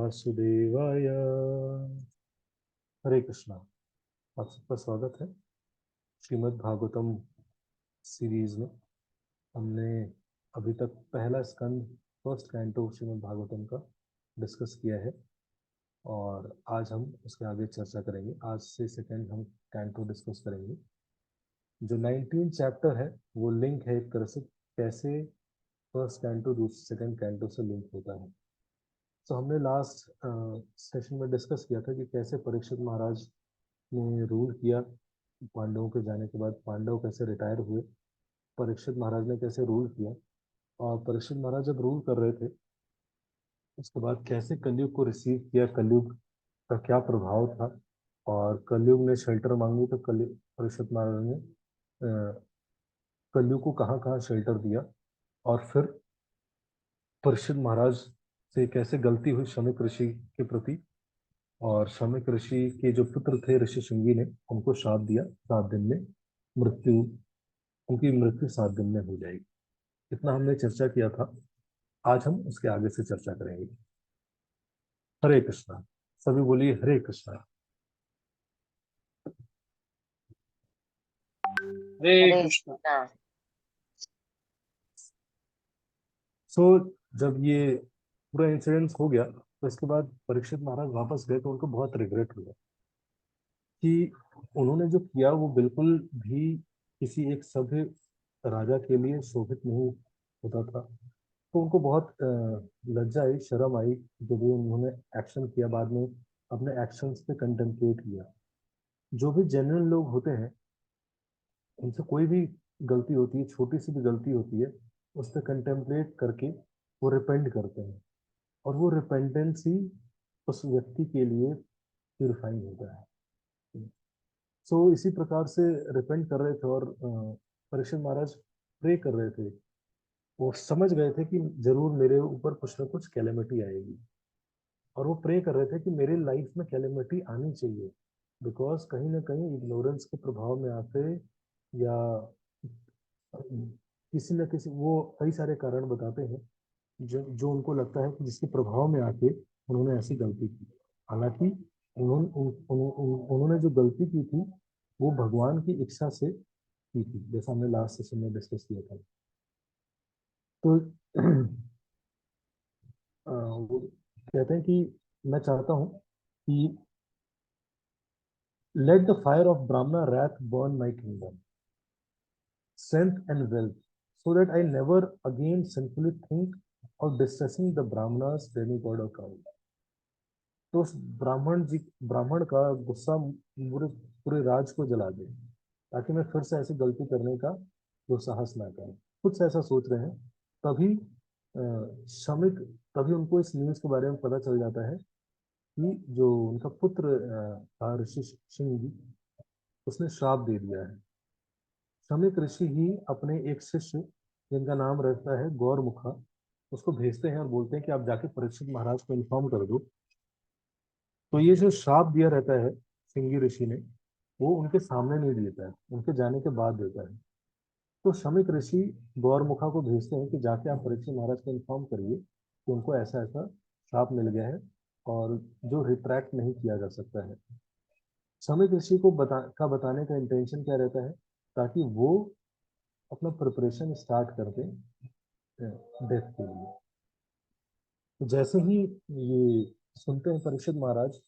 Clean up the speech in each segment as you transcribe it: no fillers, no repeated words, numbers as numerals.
वासुदेवाय। हरे कृष्णा। आप सबका स्वागत है श्रीमद् भागवतम सीरीज में। हमने अभी तक पहला स्कंद फर्स्ट कैंटो श्रीमद् भागवतम का डिस्कस किया है और आज हम उसके आगे चर्चा करेंगे। आज से सेकंड हम कैंटो डिस्कस करेंगे। जो 19 चैप्टर है वो लिंक है एक तरह से, कैसे फर्स्ट कैंटो सेकंड कैंटो से लिंक होता है। तो हमने लास्ट सेशन में डिस्कस किया था कि कैसे परीक्षित महाराज ने रूल किया। पांडवों के जाने के बाद पांडव कैसे रिटायर हुए, परीक्षित महाराज ने कैसे रूल किया, और परीक्षित महाराज जब रूल कर रहे थे उसके बाद कैसे कलयुग को रिसीव किया, कलयुग का क्या प्रभाव था, और कलयुग ने शेल्टर मांगी तो कलयुग परीक्षित महाराज ने कलयुग को कहाँ कहाँ शेल्टर दिया। और फिर परीक्षित महाराज से कैसे गलती हुई शमिक ऋषि के प्रति, और शमिक ऋषि के जो पुत्र थे ऋषि शृंगी ने उनको श्राप दिया 7 दिन में मृत्यु, उनकी मृत्यु 7 दिन में हो जाएगी। इतना हमने चर्चा किया था। आज हम उसके आगे से चर्चा करेंगे। हरे कृष्णा। सभी बोलिए हरे कृष्णा। हरे कृष्ण। सो जब ये पूरा इंसिडेंस हो गया तो इसके बाद परीक्षित महाराज वापस गए तो उनको बहुत रिग्रेट हुआ कि उन्होंने जो किया वो बिल्कुल भी किसी एक सभ्य राजा के लिए शोभित नहीं होता था। तो उनको बहुत लज्जा आई, शर्म आई जब भी उन्होंने एक्शन किया। बाद में अपने एक्शंस पे कंटेम्पलेट किया। जो भी जेन्युइन लोग होते हैं उनसे कोई भी गलती होती है, छोटी सी भी गलती होती है, उस पर कंटेम्पलेट करके वो रिपेंड करते हैं, और वो रिपेंटेंस ही उस व्यक्ति के लिए प्यूरिफाइंग होता है। सो इसी प्रकार से रिपेंट कर रहे थे, और परीक्षित महाराज प्रे कर रहे थे। वो समझ गए थे कि जरूर मेरे ऊपर कुछ ना कुछ कैलेमिटी आएगी, और वो प्रे कर रहे थे कि मेरी लाइफ में कैलेमिटी आनी चाहिए, बिकॉज कहीं ना कहीं इग्नोरेंस के प्रभाव में आते, या किसी न किसी, वो कई सारे कारण बताते हैं जो जो उनको लगता है कि जिसके प्रभाव में आके उन्होंने ऐसी गलती की। हालांकि उन्होंने जो गलती की थी वो भगवान की इच्छा से की थी, जैसा हमने लास्ट सेशन में डिस्कस किया था। तो वो कहते हैं कि मैं चाहता हूँ कि लेट द फायर ऑफ ब्राह्मणा wrath burn my kingdom, strength and wealth, so that I never again sinfully think of distressing the brahmanas demigod or cow। तो उस ब्राह्मण का गुस्सा पूरे पूरे राज को जला दे, ताकि मैं फिर से ऐसी गलती करने का दुस्साहस ना करूं। कुछ ऐसा सोच रहे हैं। तभी शमिक, तभी उनको इस न्यूज के बारे में पता चल जाता है कि जो उनका पुत्र था ऋषि सिंह, उसने श्राप दे दिया है। शमिक ऋषि ही अपने एक शिष्य जिनका नाम रहता है गौरमुखा, उसको भेजते हैं और बोलते हैं कि आप जाके परीक्षित महाराज को इन्फॉर्म कर दो। तो ये जो श्राप दिया रहता है सिंगी ऋषि ने, वो उनके सामने नहीं देता है, उनके जाने के बाद देता है। तो शमिक ऋषि गौरमुखा को भेजते हैं कि जाके आप परीक्षित महाराज को इन्फॉर्म करिए कि उनको ऐसा ऐसा श्राप मिल गया है, और जो रिट्रैक्ट नहीं किया जा सकता है। शमिक ऋषि को बताने का इंटेंशन क्या रहता है, ताकि वो अपना प्रिपरेशन स्टार्ट कर दें डेथ के लिए। तो जैसे ही ये सुनते हैं परीक्षित महाराज,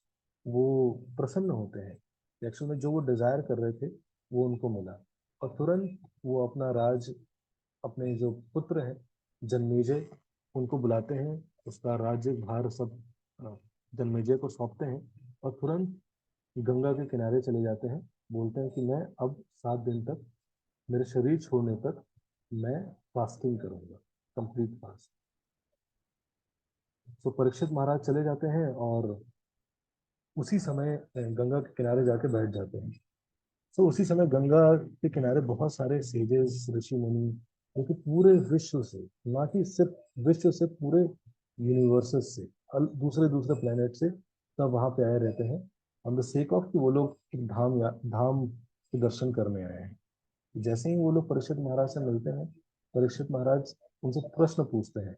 वो प्रसन्न होते हैं। एक्चुअल में जो वो डिजायर कर रहे थे वो उनको मिला, और तुरंत वो अपना राज अपने जो पुत्र हैं जन्मेजय उनको बुलाते हैं, उसका राज्य भार सब जन्मेजय को सौंपते हैं, और तुरंत गंगा के किनारे चले जाते हैं। बोलते हैं कि मैं अब 7 दिन तक, मेरे शरीर छोड़ने तक मैं फास्टिंग करूंगा, कंप्लीट फास्ट। तो परीक्षित महाराज चले जाते हैं और उसी समय गंगा के किनारे जाके बैठ जाते हैं। तो उसी समय गंगा के किनारे बहुत सारे सेजेस, ऋषि मुनि, जो कि पूरे विश्व से, ना कि सिर्फ विश्व से, पूरे यूनिवर्सेस से, दूसरे दूसरे प्लेनेट से सब वहां पे आए रहते हैं, ऑन द सेक ऑफ कि वो लोग एक धाम के दर्शन करने आए हैं। जैसे ही वो लोग परीक्षित महाराज से मिलते हैं, परीक्षित महाराज उनसे प्रश्न पूछते हैं।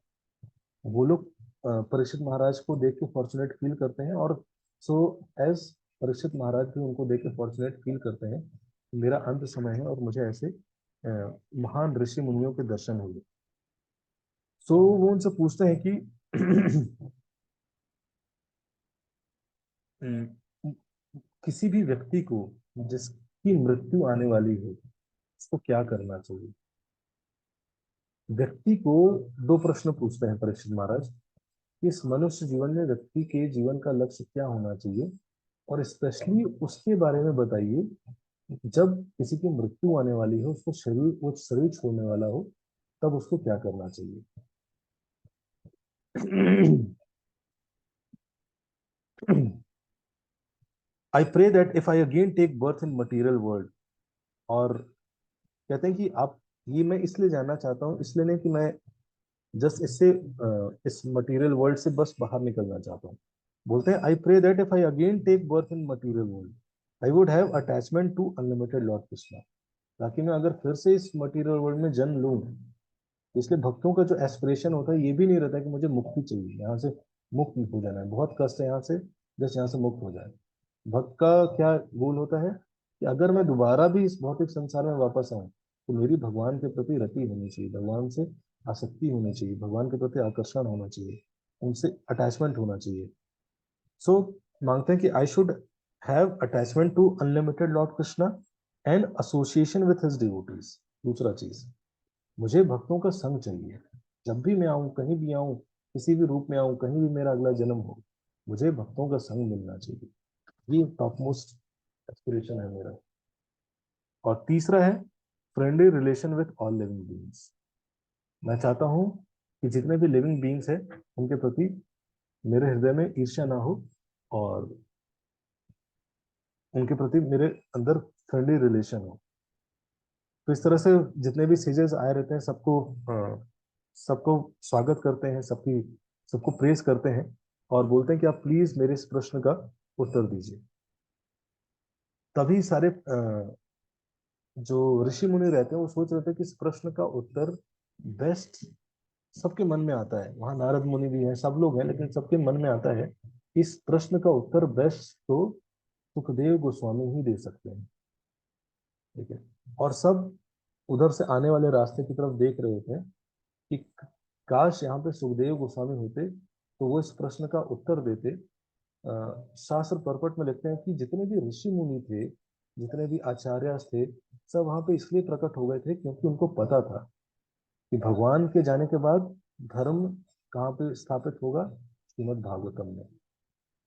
वो लोग परीक्षित महाराज को देख के फॉर्चुनेट फील करते हैं, और सो एज परीक्षित महाराज भी उनको देख के फॉर्चुनेट फील करते हैं, मेरा अंत समय है और मुझे ऐसे महान ऋषि मुनियों के दर्शन हुए। सो वो उनसे पूछते हैं कि किसी भी व्यक्ति को जिसकी मृत्यु आने वाली है उसको क्या करना चाहिए। व्यक्ति को दो प्रश्न पूछते हैं परीक्षित महाराज कि इस मनुष्य जीवन में व्यक्ति के जीवन का लक्ष्य क्या होना चाहिए, और स्पेशली उसके बारे में बताइए जब किसी की मृत्यु आने वाली हो, उसको शरीर वो शरीर छोड़ने वाला हो, तब उसको क्या करना चाहिए। I pray that if I again take birth in material world, और कहते हैं कि आप, ये मैं इसलिए जानना चाहता हूँ, इसलिए नहीं कि मैं जस्ट इस मटेरियल वर्ल्ड से बस बाहर निकलना चाहता हूँ। बोलते हैं I pray that if I again take birth in material world I would have attachment to unlimited Lord Krishna, ताकि मैं अगर फिर से इस मटेरियल वर्ल्ड में जन्म लूं, इसलिए भक्तों का जो एस्पिरेशन होता है ये भी नहीं रहता कि मुझे मुक्ति चाहिए, यहाँ से मुक्त हो जाना है, बहुत कष्ट है यहाँ से, जस्ट यहाँ से मुक्त हो जाए। भक्त का क्या गोल होता है कि अगर मैं दोबारा भी इस भौतिक संसार में वापस आऊं तो मेरी भगवान के प्रति रति होनी चाहिए, भगवान से आसक्ति होनी चाहिए, भगवान के प्रति आकर्षण होना चाहिए, उनसे अटैचमेंट होना चाहिए। सो मांगते हैं कि I should have attachment to unlimited Lord Krishna and association with his devotees. दूसरा चीज, मुझे भक्तों का संग चाहिए, जब भी मैं आऊं, कहीं भी आऊं, किसी भी रूप में आऊं, कहीं भी मेरा अगला जन्म हो, मुझे भक्तों का संग मिलना चाहिए। ये टॉप मोस्ट एस्पिरेशन है मेरा। और तीसरा है friendly relation with all living beings. मैं चाहता हूं कि जितने भी लिविंग बीइंग्स हैं उनके प्रति मेरे हृदय में ईर्ष्या ना हो, और उनके प्रति मेरे अंदर फ्रेंडली रिलेशन हो। तो इस तरह से जितने भी सीजर्स आए रहते हैं सबको सबको स्वागत करते हैं, सबकी सबको प्रेज करते हैं, और बोलते हैं कि आप प्लीज मेरे इस प्रश्न का उत्तर दीजिए। तभी सारे जो ऋषि मुनि रहते हैं वो सोच रहे थे कि इस प्रश्न का उत्तर बेस्ट सबके मन में आता है, वहां नारद मुनि भी हैं, सब लोग हैं, लेकिन सबके मन में आता है इस प्रश्न का उत्तर बेस्ट तो सुखदेव गोस्वामी ही दे सकते हैं। ठीक है। और सब उधर से आने वाले रास्ते की तरफ देख रहे होते हैं कि काश यहाँ पे सुखदेव गोस्वामी होते तो वो इस प्रश्न का उत्तर देते। शास्त्र परपट में लिखते हैं कि जितने भी ऋषि मुनि थे, जितने भी आचार्य थे, सब वहां पे इसलिए प्रकट हो गए थे क्योंकि उनको पता था कि भगवान के जाने के बाद धर्म कहाँ पे स्थापित होगा, श्रीमद् भागवतम में।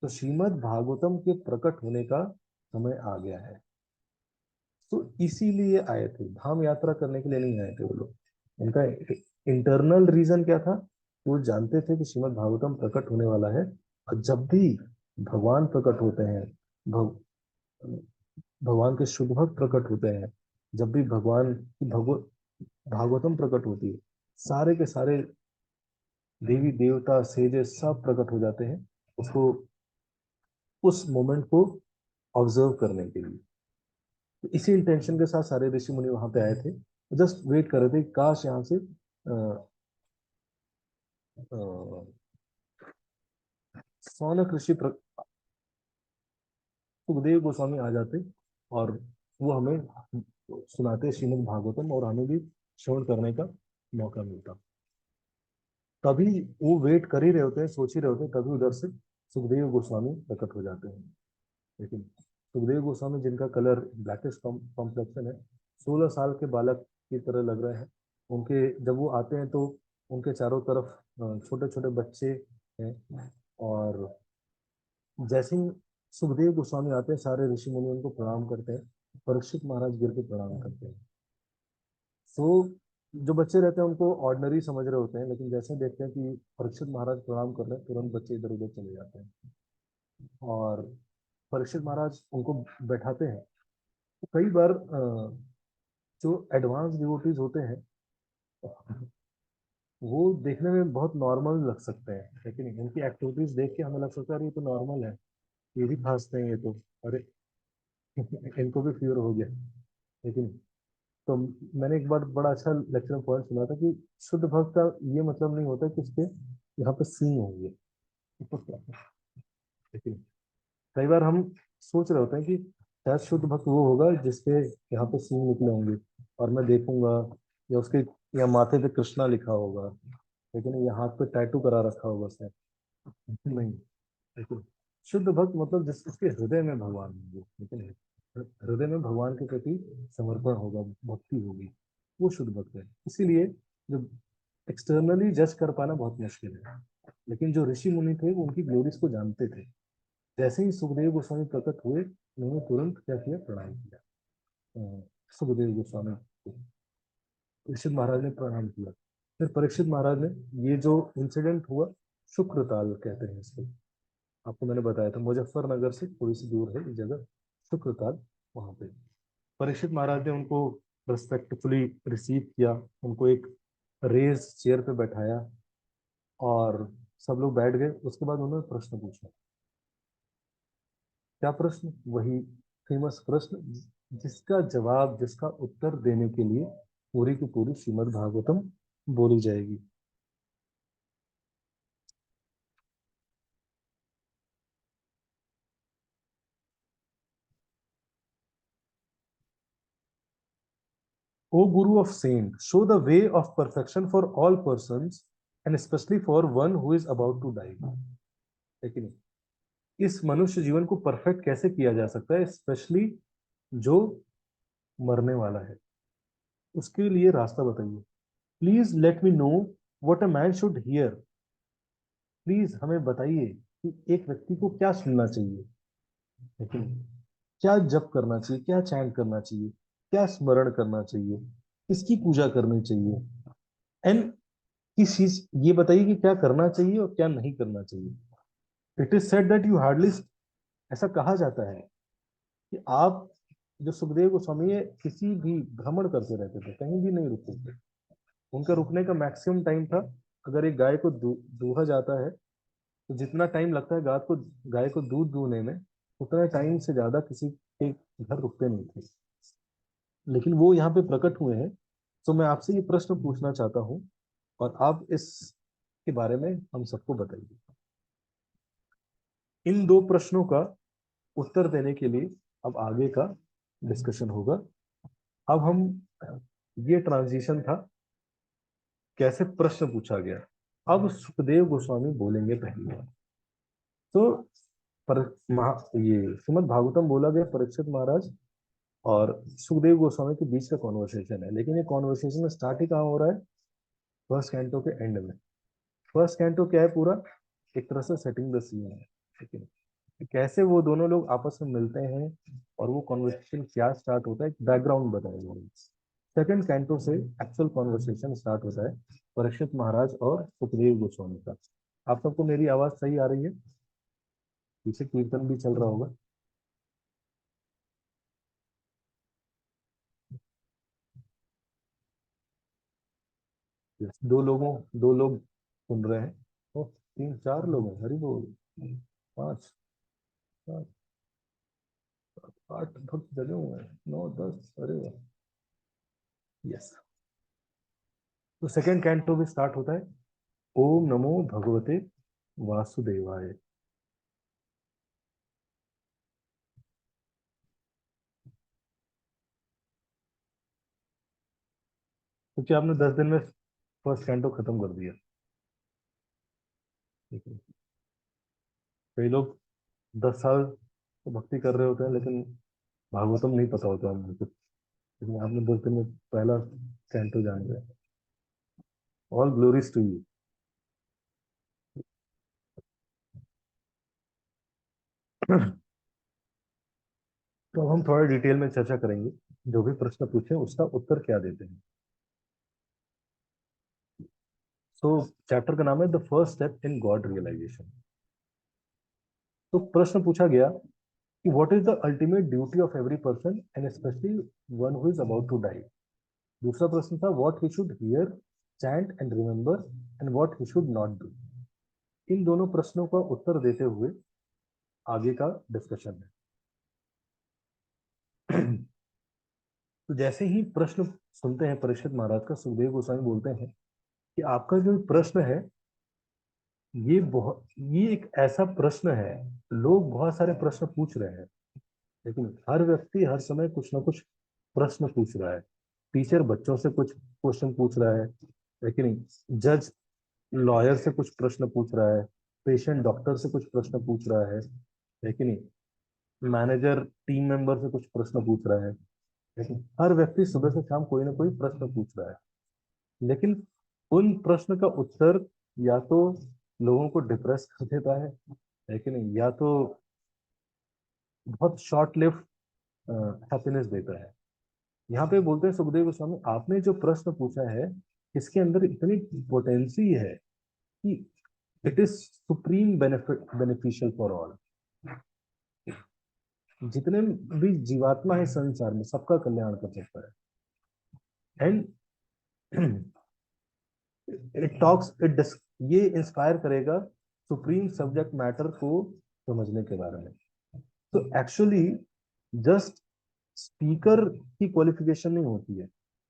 तो श्रीमद् भागवतम के प्रकट होने का समय आ गया है। तो इसीलिए आए थे, धाम यात्रा करने के लिए नहीं आए थे वो लोग। उनका इंटरनल रीजन क्या था, वो जानते थे कि श्रीमद् भागवतम प्रकट होने वाला है, और जब भी भगवान प्रकट होते हैं, भग, भगवान के शुद्ध भक्त प्रकट होते हैं, जब भी भगवान की भागवतम प्रकट होती है, सारे के सारे देवी देवता सेजे सब प्रकट हो जाते हैं उसको, उस मोमेंट को ऑब्जर्व करने के लिए। तो इसी इंटेंशन के साथ सारे ऋषि मुनि वहां पे आए थे, जस्ट वेट कर रहे थे काश यहाँ से सौनक ऋषि सुखदेव गोस्वामी आ जाते, और वो हमें सुनाते श्रीमद् भागवतम, और हमें भी श्रवण करने का मौका मिलता। तभी वो वेट कर ही रहे होते हैं, सोच ही रहे होते हैं, तभी उधर से सुखदेव गोस्वामी प्रकट हो जाते हैं। लेकिन सुखदेव गोस्वामी जिनका कलर ब्लैकिश कॉम्प्लेक्शन है, 16 साल के बालक की तरह लग रहे हैं। उनके जब वो आते हैं तो उनके चारों तरफ छोटे छोटे बच्चे हैं, और जैसे ही सुखदेव गोस्वामी आते हैं सारे ऋषि मुनि उनको प्रणाम करते हैं, परीक्षित महाराज गिर के प्रणाम करते हैं। तो जो बच्चे रहते हैं उनको ऑर्डिनरी समझ रहे होते हैं, लेकिन जैसे ही देखते हैं कि परीक्षित महाराज प्रणाम कर रहे हैं तुरंत बच्चे इधर उधर चले जाते हैं, और परीक्षित महाराज उनको बैठाते हैं। तो कई बार जो एडवांस डिवोटीज होते हैं वो देखने में बहुत नॉर्मल लग सकते हैं, लेकिन इनकी एक्टिविटीज देख के हमें लग सकता है ये तो नॉर्मल है, ये भी खांसते हैं, ये तो अरे इनको भी फीवर हो गया। लेकिन तो मैंने एक बार बड़ा अच्छा लेक्चर पॉइंट सुना था कि शुद्ध भक्त का ये मतलब नहीं होता कि उसके यहाँ पे सिंह होंगे। देखिए, कई बार हम सोच रहे होते हैं कि शायद शुद्ध भक्त वो होगा जिसके यहाँ पे सिंह निकले होंगे और मैं देखूंगा, या उसके या माथे पे कृष्णा लिखा होगा, लेकिन ये हाथ पे टैटू करा रखा होगा उसने। नहीं, देखो, शुद्ध भक्त मतलब जिस उसके हृदय में भगवान होंगे, लेकिन हृदय में भगवान के प्रति समर्पण होगा, भक्ति होगी, वो शुद्ध भक्त है। इसीलिए जो एक्सटर्नली जज कर पाना बहुत मुश्किल है, लेकिन जो ऋषि मुनि थे वो उनकी ग्लोरीज को जानते थे। जैसे ही सुखदेव गोस्वामी प्रकट हुए, उन्होंने तुरंत क्या किया, प्रणाम किया। सुखदेव गोस्वामी को परीक्षित महाराज ने प्रणाम किया। फिर परीक्षित महाराज ने ये जो इंसिडेंट हुआ, शुक्रताल कहते हैं इसको, आपको मैंने बताया था, मुजफ्फरनगर से थोड़ी सी दूर है ये जगह, शुक्रताल। वहां पे परीक्षित महाराज ने उनको रिस्पेक्टफुली रिसीव किया, उनको एक रेज चेयर पे बैठाया और सब लोग बैठ गए। उसके बाद उन्होंने प्रश्न पूछा। क्या प्रश्न? वही फेमस प्रश्न जिसका जवाब, जिसका उत्तर देने के लिए पूरी की पूरी श्रीमद् भागवतम बोली जाएगी। O Guru of Saint, show the way of perfection for all persons and especially for one who is about to die. लेकिन इस मनुष्य जीवन को परफेक्ट कैसे किया जा सकता है, स्पेशली जो मरने वाला है, उसके लिए रास्ता बताइए। Please let me know what a man should hear. Please हमें बताइए कि एक व्यक्ति को क्या सुनना चाहिए, लेकिन क्या जप करना चाहिए, क्या चैंट करना चाहिए, क्या स्मरण करना चाहिए, किसकी पूजा करनी चाहिए, एंड किस चीज, ये बताइए कि क्या करना चाहिए और क्या नहीं करना चाहिए। It is said that you hardly, ऐसा कहा जाता है कि आप, जो सुखदेव गोस्वामी है, किसी भी भ्रमण करते रहते थे, कहीं भी नहीं रुकते थे। उनका रुकने का मैक्सिमम टाइम था, अगर एक गाय को दूहा जाता है तो जितना टाइम लगता है गाय को दूध दूहने में, उतना टाइम से ज्यादा किसी के घर रुकते नहीं थे। लेकिन वो यहाँ पे प्रकट हुए हैं, तो मैं आपसे ये प्रश्न पूछना चाहता हूँ और आप इस के बारे में हम सबको बताइए। इन दो प्रश्नों का उत्तर देने के लिए अब आगे का डिस्कशन होगा। अब हम, ये ट्रांजिशन था, कैसे प्रश्न पूछा गया। अब सुखदेव गोस्वामी बोलेंगे पहली बार। तो पर ये श्रीमद् भागवतम बोला गया परीक्षित महाराज और सुखदेव गोस्वामी के बीच का कॉन्वर्सेशन है, लेकिन ये कॉन्वर्सेशन स्टार्ट ही कहाँ हो रहा है? फर्स्ट कैंटो के एंड में। फर्स्ट कैंटो क्या है पूरा? एक तरह से सेटिंग द सीन है, ठीक है, कि कैसे वो दोनों लोग आपस में मिलते हैं और वो कॉन्वर्सेशन क्या स्टार्ट होता है, एक बैकग्राउंड बताया गया। सेकंड कैंटो से एक्चुअल कॉन्वर्सेशन स्टार्ट होता है परीक्षित महाराज और सुखदेव गोस्वामी का। आप सबको मेरी आवाज सही आ रही है? पीछे कीर्तन भी चल रहा होगा। दो लोग सुन रहे हैं। ओ, तीन चार लोग हैं, हरी बोल। पांच, सात, आठ भक्त जगे हुए हैं, नौ, दस, अरे वाह। यस। तो सेकंड कैंटो भी स्टार्ट होता है, ओम नमो भगवते वासुदेवाय। क्योंकि आपने 10 दिन में फर्स्ट कैंटो खत्म कर दिया, ठीक है। कई लोग 10 साल तो भक्ति कर रहे होते हैं, लेकिन भागवतम नहीं पता होता उनको कुछ, लेकिन आपने 10 दिन में पहला कैंटो जान गए। All glories to you. तो अब हम थोड़ा डिटेल में चर्चा करेंगे, जो भी प्रश्न पूछे उसका उत्तर क्या देते हैं। सो चैप्टर का नाम है the first step in God realization. तो प्रश्न पूछा गया कि what is the ultimate duty of every person and specially one who is about to die. दूसरा प्रश्न था what he should hear, chant and remember, and what he should not do. इन दोनों प्रश्नों का उत्तर देते हुए आगे का डिस्कशन है। तो जैसे ही प्रश्न सुनते हैं परीक्षित महाराज का, सुखदेव गोस्वामी बोलते हैं कि आपका जो प्रश्न है ये एक ऐसा प्रश्न है, लोग बहुत सारे प्रश्न पूछ रहे हैं, लेकिन हर व्यक्ति हर समय कुछ ना कुछ प्रश्न पूछ रहा है। टीचर बच्चों से कुछ क्वेश्चन पूछ रहा है, लेकिन जज लॉयर से कुछ प्रश्न पूछ रहा है, पेशेंट डॉक्टर से कुछ प्रश्न पूछ रहा है, लेकिन मैनेजर टीम मेंबर से कुछ प्रश्न पूछ रहा है। लेकिन हर व्यक्ति सुबह से शाम कोई ना कोई प्रश्न पूछ रहा है, लेकिन उन प्रश्न का उत्तर या तो लोगों को डिप्रेस कर देता है, लेकिन या तो बहुत शॉर्ट लिव हैप्पीनेस देता है। यहाँ पे बोलते हैं सुखदेव गोस्वामी, आपने जो प्रश्न पूछा है इसके अंदर इतनी पोटेंसी है कि it is supreme benefit beneficial for all. जितने भी जीवात्मा है संसार में सबका कल्याण कर सकता है। एंड इट टॉक्स इट ये इंस्पायर करेगा सुप्रीम सब्जेक्ट मैटर को समझने के बारे में। तो एक्चुअली जस्ट स्पीकर की क्वालिफिकेशन नहीं होती है,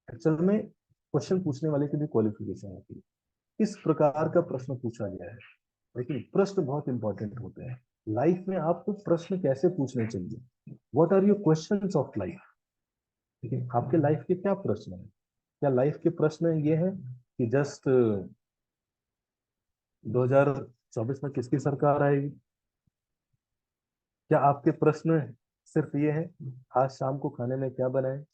एक्चुअल में क्वेश्चन पूछने वाले की भी क्वालिफिकेशन होती है, किस प्रकार का प्रश्न पूछा गया है। लेकिन प्रश्न बहुत इंपॉर्टेंट होते हैं लाइफ में। आपको प्रश्न कैसे पूछने चाहिए, what are your questions of life. लेकिन आपके लाइफ के क्या प्रश्न है? क्या लाइफ के प्रश्न ये है कि जस्ट 2024 में किसकी सरकार आएगी? क्या आपके प्रश्न सिर्फ ये है आज शाम को खाने में क्या बनाए?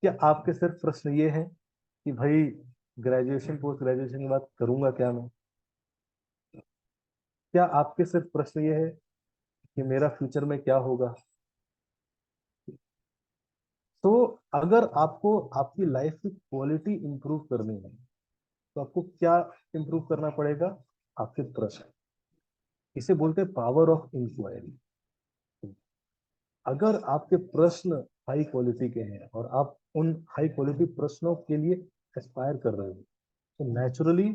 क्या आपके सिर्फ प्रश्न ये है कि भाई ग्रेजुएशन पोस्ट ग्रेजुएशन के बाद करूंगा क्या मैं? क्या आपके सिर्फ प्रश्न ये है कि मेरा फ्यूचर में क्या होगा? तो अगर आपको आपकी लाइफ की क्वालिटी इंप्रूव करनी है तो आपको क्या इंप्रूव करना पड़ेगा? आपके प्रश्न। इसे बोलते हैं पावर ऑफ इंक्वायरी। अगर आपके प्रश्न हाई क्वालिटी के हैं और आप उन हाई क्वालिटी प्रश्नों के लिए एस्पायर कर रहे हो, तो नेचुरली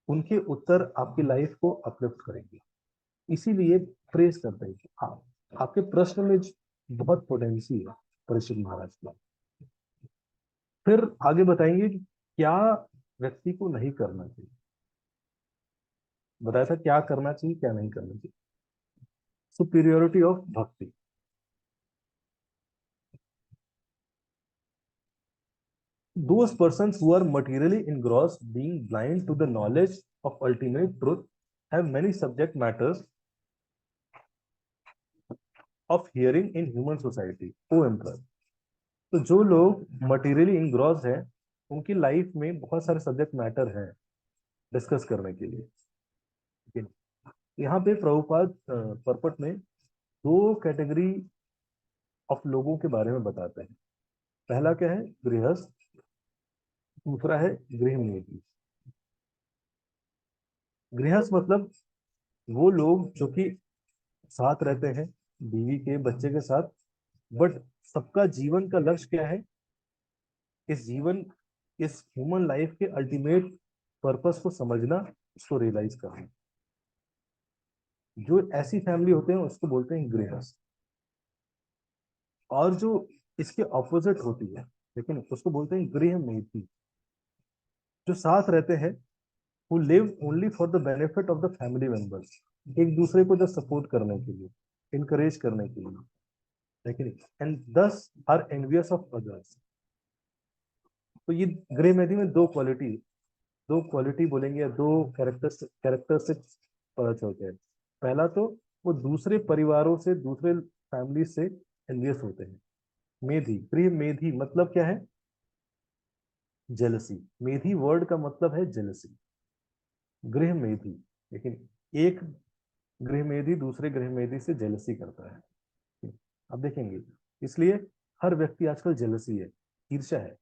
उनके उत्तर आपकी लाइफ को अपलिफ्ट करेंगे। इसीलिए प्रेस करते हैं कि आप आपके प्रश्न में बहुत पोटेंसी है परीक्षित महाराज की। फिर आगे बताएंगे कि क्या व्यक्ति को नहीं करना चाहिए। बताया था क्या करना चाहिए क्या नहीं करना चाहिए। सुपीरियोरिटी ऑफ भक्ति। Those persons who are materially engrossed, being blind to the knowledge of ultimate truth, have many subject matters of hearing in human society. O Emperor. तो जो लोग मटेरियली इंग्रॉस हैं उनकी लाइफ में बहुत सारे सब्जेक्ट मैटर हैं डिस्कस करने के लिए। ठीक है। यहाँ पे प्रभुपाद परपट में दो कैटेगरी ऑफ लोगों के बारे में बताते हैं। पहला क्या है? गृहस्थ। दूसरा है गृहमेधी। गृहस्थ मतलब वो लोग जो कि साथ रहते हैं बीवी के बच्चे के साथ, बट सबका जीवन का लक्ष्य क्या है? इस जीवन इस ह्यूमन लाइफ के अल्टीमेट पर्पस को समझना, उसको रियलाइज करना। जो ऐसी फैमिली होते हैं उसको बोलते हैं गृहस्थ। और जो इसके ऑपोजिट होती है लेकिन उसको बोलते हैं गृहमेथी, जो साथ रहते हैं, who live only for the benefit of the family members, एक दूसरे को जो सपोर्ट करने के लिए, इनकरेज करने के लिए, लेकिन एंड दस आर एनवियस ऑफ अदर्स। तो ये ग्रे मैथी में दो क्वालिटी बोलेंगे या दो कैरेक्टरिस्टिक्स पता चलते हैं। पहला तो वो दूसरे परिवारों से दूसरे फैमिली से एनवियस होते हैं। मेधी, प्रिय मेधी मतलब क्या है? जेलसी। मेधी वर्ड का मतलब है जेलसी, गृह मेधी। लेकिन एक गृह मेधी दूसरे गृह मेधी से जेलसी करता है। अब देखेंगे, इसलिए हर व्यक्ति आजकल जेलसी है, ईर्ष्या है।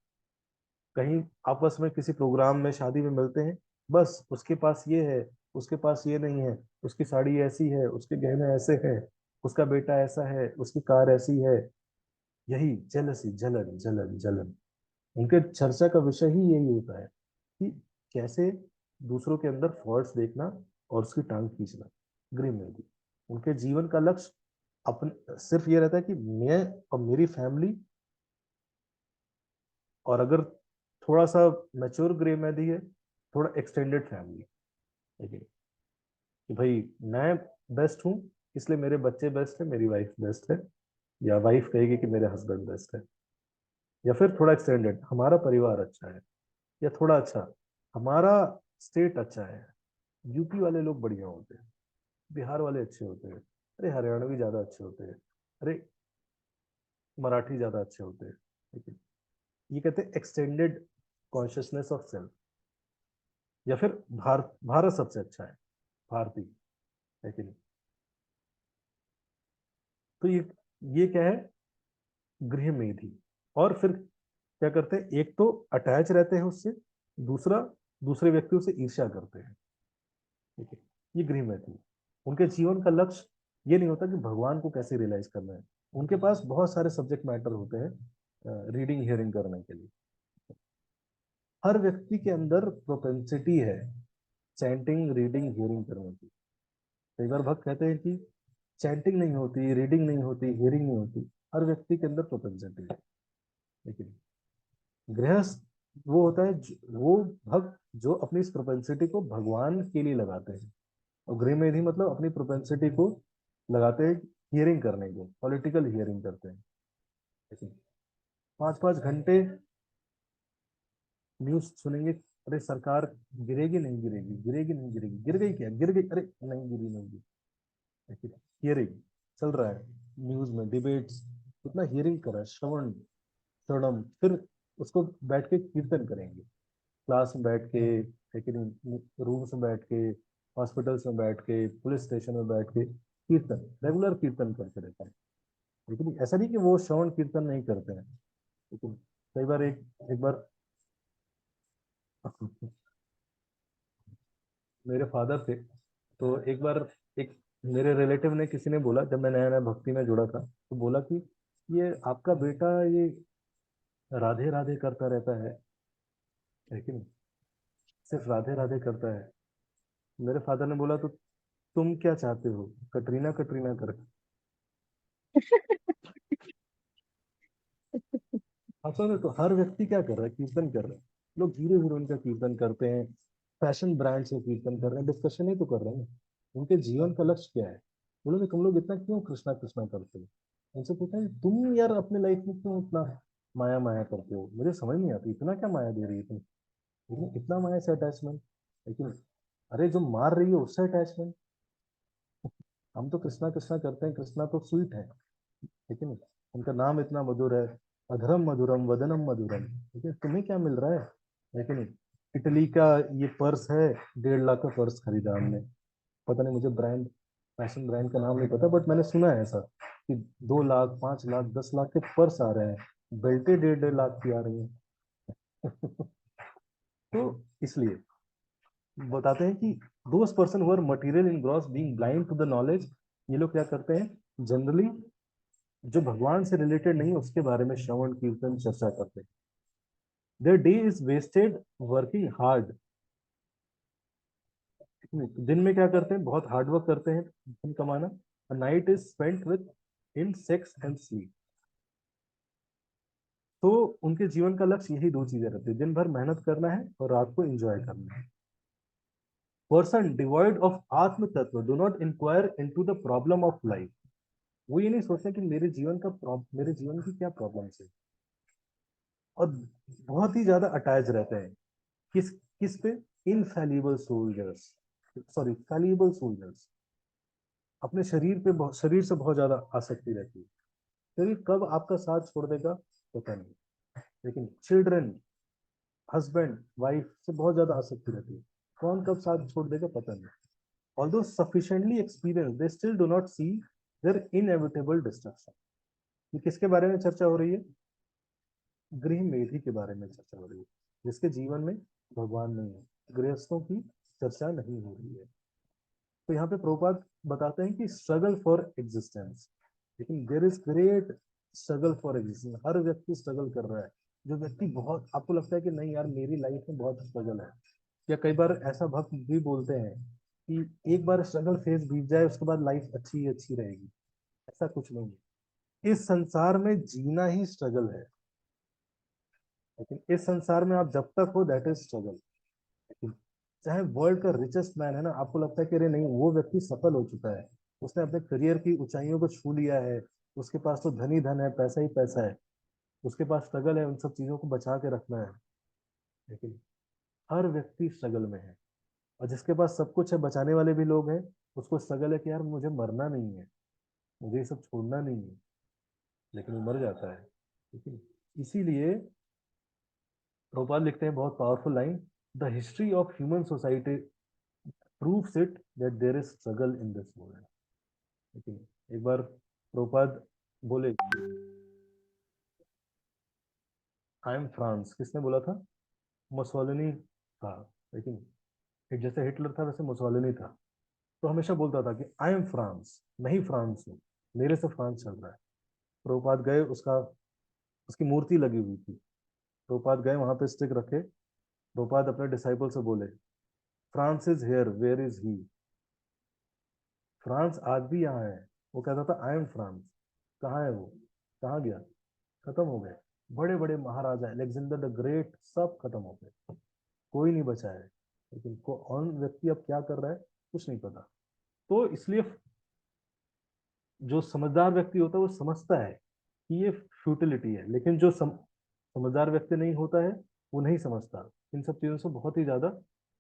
कहीं आपस में किसी प्रोग्राम में शादी में मिलते हैं, बस उसके पास ये है, उसके पास ये नहीं है, उसकी साड़ी ऐसी है, उसके गहने ऐसे हैं, उसका बेटा ऐसा है, उसकी कार ऐसी है। यही जेलसी, जलन जलन जलन। उनके चर्चा का विषय ही यही होता है कि कैसे दूसरों के अंदर फॉल्ट्स देखना और उसकी टांग खींचना। गृह में भी उनके जीवन का लक्ष्य अपन सिर्फ ये रहता है कि मैं और मेरी फैमिली, और अगर थोड़ा सा मैच्योर ग्रे में भी है, थोड़ा एक्सटेंडेड फैमिली। ठीक है कि भाई मैं बेस्ट हूँ, इसलिए मेरे बच्चे बेस्ट है, मेरी वाइफ बेस्ट है, या वाइफ कहेगी कि मेरे हस्बैंड बेस्ट है। या फिर थोड़ा एक्सटेंडेड, हमारा परिवार अच्छा है, या थोड़ा अच्छा, हमारा स्टेट अच्छा है। यूपी वाले लोग बढ़िया होते हैं, बिहार वाले अच्छे होते हैं, अरे हरियाणवी ज्यादा अच्छे होते हैं, अरे मराठी ज्यादा अच्छे होते हैं। ठीक है, ये कहते हैं एक्सटेंडेड कॉन्शियसनेस ऑफ सेल्फ। या फिर भारत, भारत सबसे अच्छा है, भारतीय है कि नहीं। तो ये क्या है, गृह मेधी। और फिर क्या करते हैं, एक तो अटैच रहते हैं उससे, दूसरा दूसरे व्यक्तियों से ईर्ष्या करते हैं। ठीक है, ये गृह मेधी। उनके जीवन का लक्ष्य ये नहीं होता कि भगवान को कैसे रियलाइज करना है। उनके पास बहुत सारे सब्जेक्ट मैटर होते हैं रीडिंग हियरिंग करने के लिए। हर व्यक्ति के अंदर प्रोपेंसिटी है चैंटिंग रीडिंग हियरिंग करने की। कई बार भक्त कहते हैं कि चैंटिंग नहीं होती, रीडिंग नहीं होती, हियरिंग नहीं होती। हर व्यक्ति के अंदर प्रोपेंसिटी है। लेकिन गृहस्थ वो होता है वो भक्त जो अपनी इस प्रोपेंसिटी को भगवान के लिए लगाते हैं। और गृह में भी मतलब अपनी प्रोपेंसिटी को लगाते हैं हियरिंग करने को, पॉलिटिकल हियरिंग करते हैं। लेकिन 5-5 घंटे न्यूज सुनेंगे, अरे सरकार गिरेगी नहीं गिरेगी, गिरेगी नहीं गिरेगी, गिर गई क्या, गिर गई, अरे नहीं गिरी नहीं गिरी। लेकिन हियरिंग चल रहा है, न्यूज में डिबेट्स, कितना हियरिंग कर रहा है, श्रवण श्रवणम। फिर उसको बैठ के कीर्तन करेंगे, क्लास में बैठ के, लेकिन रूम्स में बैठ के, हॉस्पिटल्स में बैठ के, पुलिस स्टेशन में बैठ के कीर्तन, रेगुलर कीर्तन करते रहते हैं। लेकिन ऐसा नहीं कि वो श्रवण कीर्तन नहीं करते हैं। लेकिन कई बार एक एक बार मेरे फादर थे, तो एक बार एक मेरे रिलेटिव ने, किसी ने बोला, जब मैं नया नया भक्ति में जुड़ा था, तो बोला कि ये आपका बेटा ये राधे राधे करता रहता है कि नहीं, सिर्फ राधे राधे करता है। मेरे फादर ने बोला, तो तुम क्या चाहते हो, कटरीना कटरीना कर। आप समझ रहे हो? तो हर व्यक्ति क्या कर रहा है, कीर्तन कर रहा है। लोग हीरो हीरोइन का कीर्तन करते हैं, फैशन ब्रांड से कीर्तन कर रहे हैं, डिस्कशन ही तो कर रहे हैं। उनके जीवन का लक्ष्य क्या है। बोलोगे तुम लोग इतना क्यों कृष्णा कृष्णा करते हो, उनसे पूछा है, तुम यार अपने लाइफ में क्यों इतना माया माया करते हो, मुझे समझ नहीं आती, इतना क्या माया दे रही है तुम, इतना माया से अटैचमेंट। लेकिन अरे जो मार रही है उससे अटैचमेंट। हम तो कृष्णा कृष्णा करते हैं, कृष्णा तो स्वीट है, ठीक है ना, उनका नाम इतना मधुर है, अधरम मधुरम वदनम मधुरम। ठीक है, तुम्हें क्या मिल रहा है, लेकिन इटली का ये पर्स है, 1.5 लाख का पर्स खरीदा हमने। पता नहीं, मुझे ब्रांड, फैशन ब्रांड का नाम नहीं पता, बट मैंने सुना है ऐसा कि 2 लाख 5 लाख 10 लाख के पर्स आ रहे हैं, बेल्टें 1.5 1.5 लाख की आ रही है। तो इसलिए बताते हैं कि those person who are material in gross being blind to the knowledge, ये लोग क्या करते हैं जनरली, जो भगवान से रिलेटेड नहीं है उसके बारे में श्रवण कीर्तन चर्चा करते हैं। Their day is wasted working hard. दिन में क्या करते हैं, बहुत हार्ड वर्क करते हैं धन कमाना। Night is spent with in sex and sleep. तो उनके जीवन का लक्ष्य यही दो चीजें रहती है, दिन भर मेहनत करना है और रात को एंजॉय करना है। Person devoid of atma tattva do not inquire into the problem of life. वो ये नहीं सोचते कि मेरे जीवन की क्या प्रॉब्लम है। और बहुत ही ज्यादा अटैच रहते हैं किस पे, इनफैलिबल सोल्जर्स, सॉरी फैलिबल सोल्जर्स। अपने शरीर पे शरीर से बहुत ज्यादा आसक्ति रहती है। शरीर कब आपका साथ छोड़ देगा पता नहीं, लेकिन चिल्ड्रन, हस्बैंड वाइफ से बहुत ज्यादा आसक्ति रहती है। कौन कब साथ छोड़ देगा पता नहीं। Although sufficiently experience they still do not see their inevitable destruction. ये किसके बारे में चर्चा हो रही है, गृह मेढी के बारे में चर्चा हो रही है, जिसके जीवन में भगवान नहीं है, गृहस्थों की चर्चा नहीं हो रही है। तो यहाँ पे प्रभुपाद बताते हैं कि स्ट्रगल फॉर एग्जिस्टेंस, लेकिन there is great struggle for existence. हर व्यक्ति स्ट्रगल कर रहा है। जो व्यक्ति बहुत, आपको लगता है कि नहीं यार मेरी लाइफ में बहुत स्ट्रगल है, या कई बार ऐसा भक्त भी बोलते हैं कि एक बार स्ट्रगल फेज बीत जाए उसके बाद लाइफ अच्छी अच्छी रहेगी। ऐसा कुछ नहीं है, इस संसार में जीना ही स्ट्रगल है। लेकिन इस संसार में आप जब तक हो, दैट इज स्ट्रगल। चाहे वर्ल्ड का रिचेस्ट मैन है ना, आपको लगता है कि अरे नहीं वो व्यक्ति सफल हो चुका है, उसने अपने करियर की ऊंचाइयों को छू लिया है, उसके पास तो धन ही धन है, पैसा ही पैसा है, उसके पास स्ट्रगल है उन सब चीजों को बचा के रखना है। लेकिन हर व्यक्ति स्ट्रगल में है, और जिसके पास सब कुछ है, बचाने वाले भी लोग हैं, उसको स्ट्रगल है कि यार मुझे मरना नहीं है, मुझे ये सब छोड़ना नहीं है, लेकिन वो मर जाता है। ठीक है। इसीलिए प्रभुपाद लिखते हैं बहुत powerful line, the history of human society proves it that there is struggle in this world. लेकिन एक बार प्रभुपाद बोले, आई एम फ्रांस, किसने बोला था? मुसोलिनी था। लेकिन जैसे हिटलर था वैसे मुसोलिनी था, तो हमेशा बोलता था कि आई एम फ्रांस, मैं ही फ्रांस हूँ, मेरे से फ्रांस चल रहा है। प्रभुपाद गए, उसका उसकी मूर्ति लगी हुई थी, प्रभुपाद गए वहां पे स्टिक रखे, प्रभुपाद अपने डिसाइपल से बोले, France is here, where is he? France आज भी यहाँ है। वो कहता था आई एम फ्रांस, कहाँ है वो, कहाँ गया? खत्म हो गए। बड़े बड़े महाराजा अलेक्जेंडर द ग्रेट सब खत्म हो गए, कोई नहीं बचा है। लेकिन कौन व्यक्ति अब क्या कर रहा है, कुछ नहीं पता। तो इसलिए जो समझदार व्यक्ति होता है वो समझता है कि ये फ्यूटिलिटी है, लेकिन जो समझदार व्यक्ति नहीं होता है वो नहीं समझता, इन सब चीजों से बहुत ही ज्यादा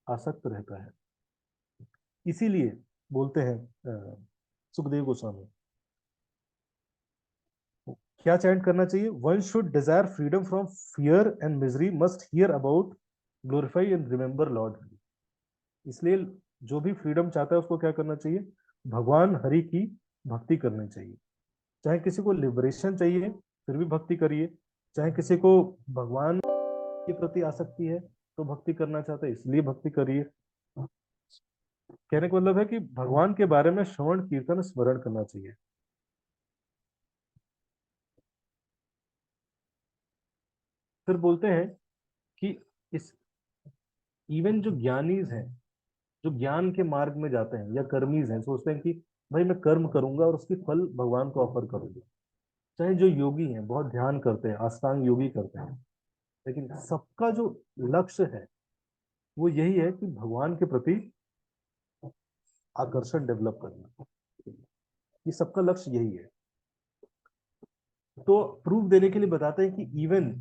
आसक्त रहता है। इसीलिए बोलते हैं सुखदेव गोस्वामी, क्या चैंट करना चाहिए? One should desire freedom from fear and misery, must hear about, glorify and remember Lord. इसलिए जो भी फ्रीडम चाहता है उसको क्या करना चाहिए? भगवान हरि की भक्ति करनी चाहिए। चाहे किसी को लिबरेशन चाहिए फिर भी भक्ति करिए, चाहे किसी को भगवान के प्रति आसक्ति है तो भक्ति करना चाहते हैं इसलिए भक्ति करिए। कहने का मतलब है कि भगवान के बारे में श्रवण कीर्तन स्मरण करना चाहिए। फिर बोलते हैं कि इस इवन जो ज्ञानीज हैं, जो ज्ञान के मार्ग में जाते हैं या कर्मीज हैं, सोचते हैं कि भाई मैं कर्म करूंगा और उसकी फल भगवान को ऑफर करूंगा। चाहे जो योगी हैं, बहुत ध्यान करते हैं, अष्टांग योगी करते हैं, लेकिन सबका जो लक्ष्य है वो यही है कि भगवान के प्रति आकर्षण डेवलप करना। ये सबका लक्ष्य यही है। तो प्रूफ देने के लिए बताते हैं कि even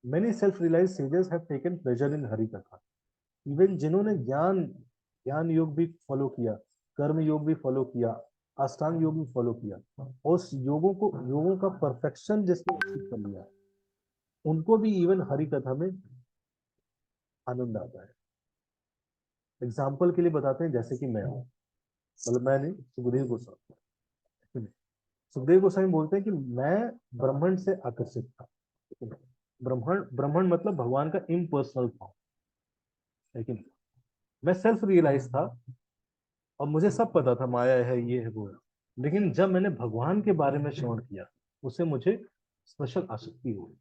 many self realize sages have taken pleasure in Hari katha. Even जिन्होंने ज्ञान ज्ञान योग भी फॉलो किया, कर्म योग भी फॉलो किया, अष्टांग योग भी फॉलो किया, उस योगों का परफेक्शन जिसने अचीव कर लिया, उनको भी इवन हरि कथा में आनंद आता है। एग्जाम्पल के लिए बताते हैं, जैसे कि मैं हूँ, मतलब मैं नहीं, सुखदेव गोस्वामी। सुखदेव गोस्वामी बोलते हैं कि मैं ब्रह्मण से आकर्षित था। ब्रह्मण ब्रह्मण मतलब भगवान का इम्पर्सनल फॉर्म। लेकिन मैं सेल्फ रियलाइज था और मुझे सब पता था, माया है, ये है, वो है। लेकिन जब मैंने भगवान के बारे में श्रवण किया, उससे मुझे स्पेशल आसक्ति हुई।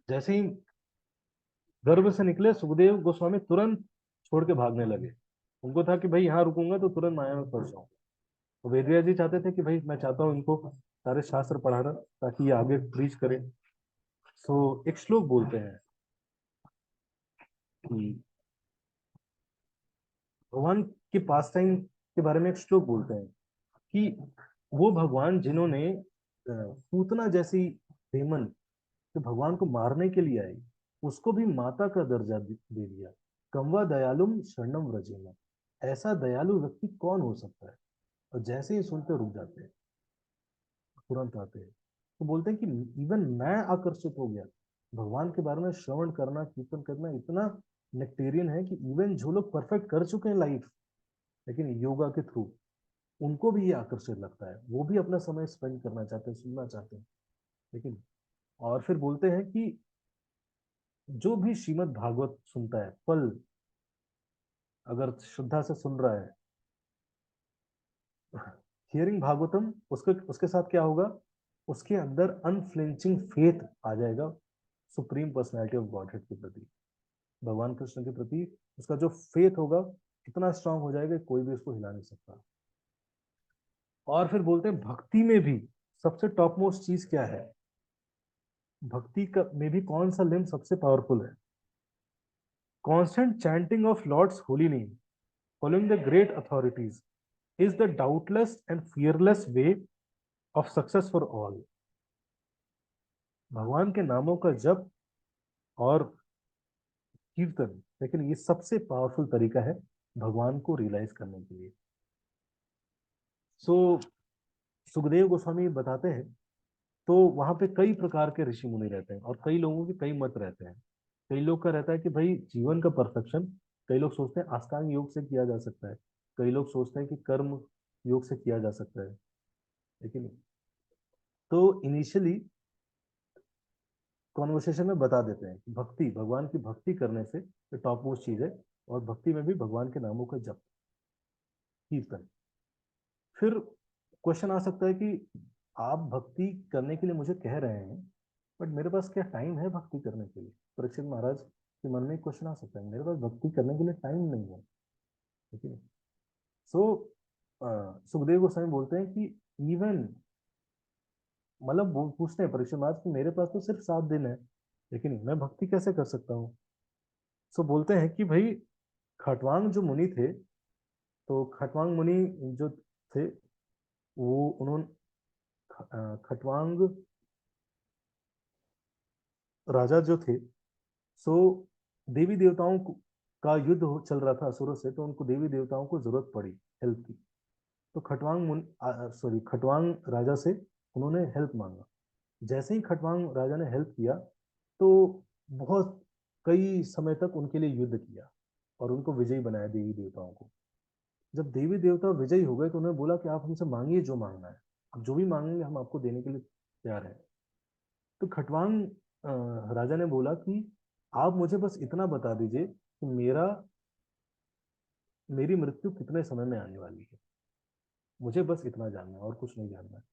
जैसे ही गर्भ से निकले, सुखदेव गोस्वामी तुरंत छोड़ के भागने लगे। उनको था कि भाई यहाँ रुकूंगा तो तुरंत माया में फंस जाऊंगा। तो वेदव्यास जी चाहते थे कि भाई मैं चाहता हूँ इनको सारे शास्त्र पढ़ाना ताकि ये आगे प्रीच करें। सो एक श्लोक बोलते हैं कि भगवान के पास टाइम के बारे में एक श्लोक बोलते हैं कि वो भगवान जिन्होंने पूतना जैसी देमन जो भगवान को मारने के लिए आई, उसको भी माता का दर्जा दे दिया। कमवा दयालुम शरणम व्रजेमा, ऐसा दयालु व्यक्ति कौन हो सकता है? और जैसे ही सुनते रुक जाते हैं, तुरंत आते हैं। तो बोलते हैं कि इवन मैं आकर्षित हो गया। भगवान के बारे में श्रवण करना, कीर्तन करना इतना नेक्टेरियन है कि इवन जो लोग परफेक्ट कर चुके हैं लाइफ, लेकिन योगा के थ्रू उनको भी ये आकर्षित लगता है, वो भी अपना समय स्पेंड करना चाहते हैं, सुनना चाहते हैं। लेकिन और फिर बोलते हैं कि जो भी श्रीमद् भागवत सुनता है, फल अगर श्रद्धा से सुन रहा है, हियरिंग भागवतम, उसके उसके साथ क्या होगा? उसके अंदर अनफ्लिंचिंग फेथ आ जाएगा सुप्रीम पर्सनैलिटी ऑफ गॉडहेड के प्रति, भगवान कृष्ण के प्रति। उसका जो फेथ होगा इतना स्ट्रांग हो जाएगा कि कोई भी उसको हिला नहीं सकता। और फिर बोलते हैं भक्ति में भी सबसे टॉप मोस्ट चीज क्या है? भक्ति का में भी कौन सा लिम्ब सबसे पावरफुल है? Constant chanting of Lord's holy name, following the great authorities, is the doubtless and fearless way of success for all. भगवान के नामों का जप और कीर्तन, लेकिन ये सबसे पावरफुल तरीका है भगवान को रियलाइज करने के लिए। सो सुखदेव गोस्वामी बताते हैं, तो वहां पे कई प्रकार के ऋषि मुनि रहते हैं और कई लोगों के कई मत रहते हैं। कई लोग का रहता है कि भाई जीवन का परफेक्शन, कई लोग सोचते हैं अष्टांग योग से किया जा सकता है, कई लोग सोचते हैं कि कर्म योग से किया जा सकता है, लेकिन तो इनिशियली कॉन्वर्सेशन में बता देते हैं कि भक्ति, भगवान की भक्ति करने से टॉप मोस्ट चीज है, और भक्ति में भी भगवान के नामों का जप, कीर्तन। फिर क्वेश्चन आ सकता है कि आप भक्ति करने के लिए मुझे कह रहे हैं, बट मेरे पास क्या टाइम है भक्ति करने के लिए? परीक्षित महाराज के मन में क्वेश्चन आ सकता है, मेरे पास भक्ति करने के लिए टाइम नहीं है, ठीक है। सो सुखदेव गोस्वामी बोलते हैं कि इवन, मतलब वो पूछते हैं परीक्षित महाराज कि मेरे पास तो सिर्फ 7 दिन है, लेकिन मैं भक्ति कैसे कर सकता हूँ? सो बोलते हैं कि भाई खटवांग जो मुनि थे, तो खटवांग मुनि जो थे, वो उन्होंने खटवांग राजा जो थे, सो देवी देवताओं का युद्ध चल रहा था असुरों से, तो उनको देवी देवताओं को जरूरत पड़ी हेल्प की। तो खटवांग राजा से उन्होंने हेल्प मांगा। जैसे ही खटवांग राजा ने हेल्प किया, तो बहुत कई समय तक उनके लिए युद्ध किया और उनको विजयी बनाया देवी देवताओं को। जब देवी देवता विजयी हो गए, तो उन्होंने बोला कि आप हमसे मांगिए जो मांगना है, आप जो भी मांगेंगे हम आपको देने के लिए तैयार हैं। तो खटवांग राजा ने बोला कि आप मुझे बस इतना बता दीजिए कि मेरी मृत्यु कितने समय में आने वाली है, मुझे बस इतना जानना है और कुछ नहीं जानना है।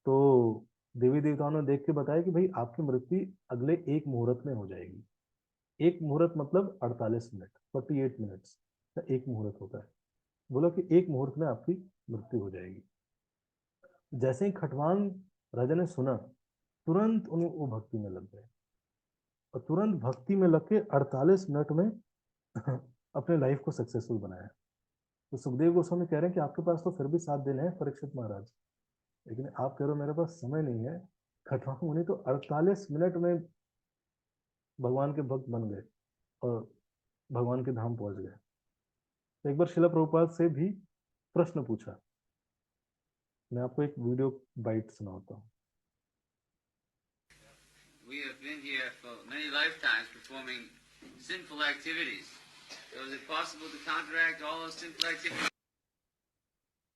तो देवी देवताओं ने देख के बताया कि भाई आपकी मृत्यु अगले एक मुहूर्त में हो जाएगी। एक मुहूर्त मतलब 48 मिनट, 48 मिनट्स का एक मुहूर्त होता है। बोला कि एक मुहूर्त में आपकी मृत्यु हो जाएगी। जैसे ही खटवांग राजा ने सुना, तुरंत उन्हें वो भक्ति में लग गए, और तुरंत भक्ति में लग के 48 मिनट में अपने लाइफ को सक्सेसफुल बनाया। तो सुखदेव गोस्वामी कह रहे हैं कि आपके पास तो फिर भी 7 दिन है परीक्षित महाराज, लेकिन आप कह रहे हो मेरे पास समय नहीं है। खटवांग मुनि तो 48 मिनट में भगवान के भक्त बन गए और भगवान के धाम पहुंच गए। तो एक बार शिला प्रभुपाद से भी प्रश्न पूछा। मैं आपको एक वीडियो बाइट सुनाता हूँ। We have been here for many lifetimes performing sinful activities. So is it possible to counteract all those sinful activities?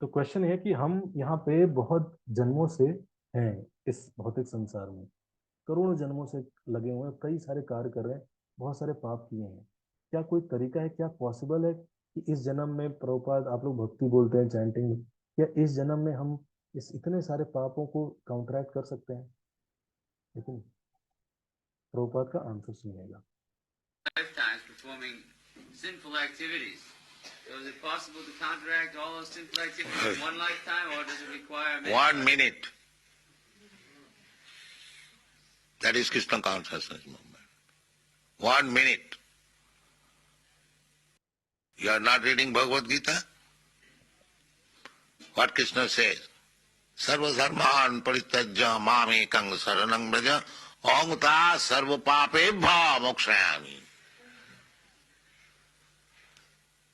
तो क्वेश्चन है कि हम यहाँ पे बहुत जन्मों से हैं इस भौतिक संसार में, करोड़ों जन्मों से लगे हुए हैं, कई सारे कार्य कर रहे हैं, बहुत सारे पाप किए हैं। क्या कोई तरीका है, क्या पॉसिबल है कि इस जन्म में, प्रभुपाद आप लोग भक्ति बोलते हैं चैंटिंग, क्या इस जन्म में हम इस इतने सारे पापों को काउंटरैक्ट कर सकते हैं? लेकिन प्रभुपाद का आंसर सुनिएगा। Lifetimes performing sinful activities. So is it possible to counteract all those sinful activities in one lifetime, or does it require many? 1 minute. That is Krishna consciousness movement. 1 minute. You are not reading Bhagavad Gita? What Krishna says? Sarva dharman parityajya mamekang saranang braja aham ta sarva papebhya mokshayami.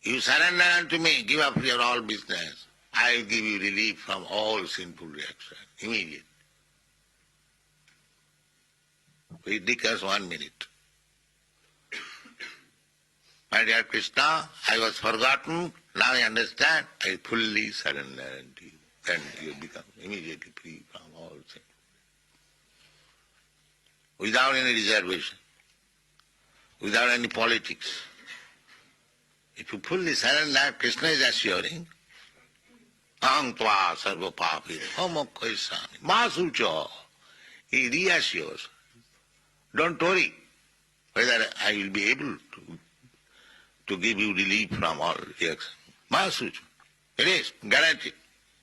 You surrender unto me, give up your all business. I will give you relief from all sinful reaction immediately. It requires 1 minute. My dear Krishna, I was forgotten, now I understand, I fully surrender unto you. Then you become immediately free from all sin. Without any reservation, without any politics. If you fully surrender, Krishna is assuring, aham tva sarva papi homokkhaisami masucha. He reassures. Don't worry whether I will be able to give you relief from all reaction. Masucha. It is guaranteed.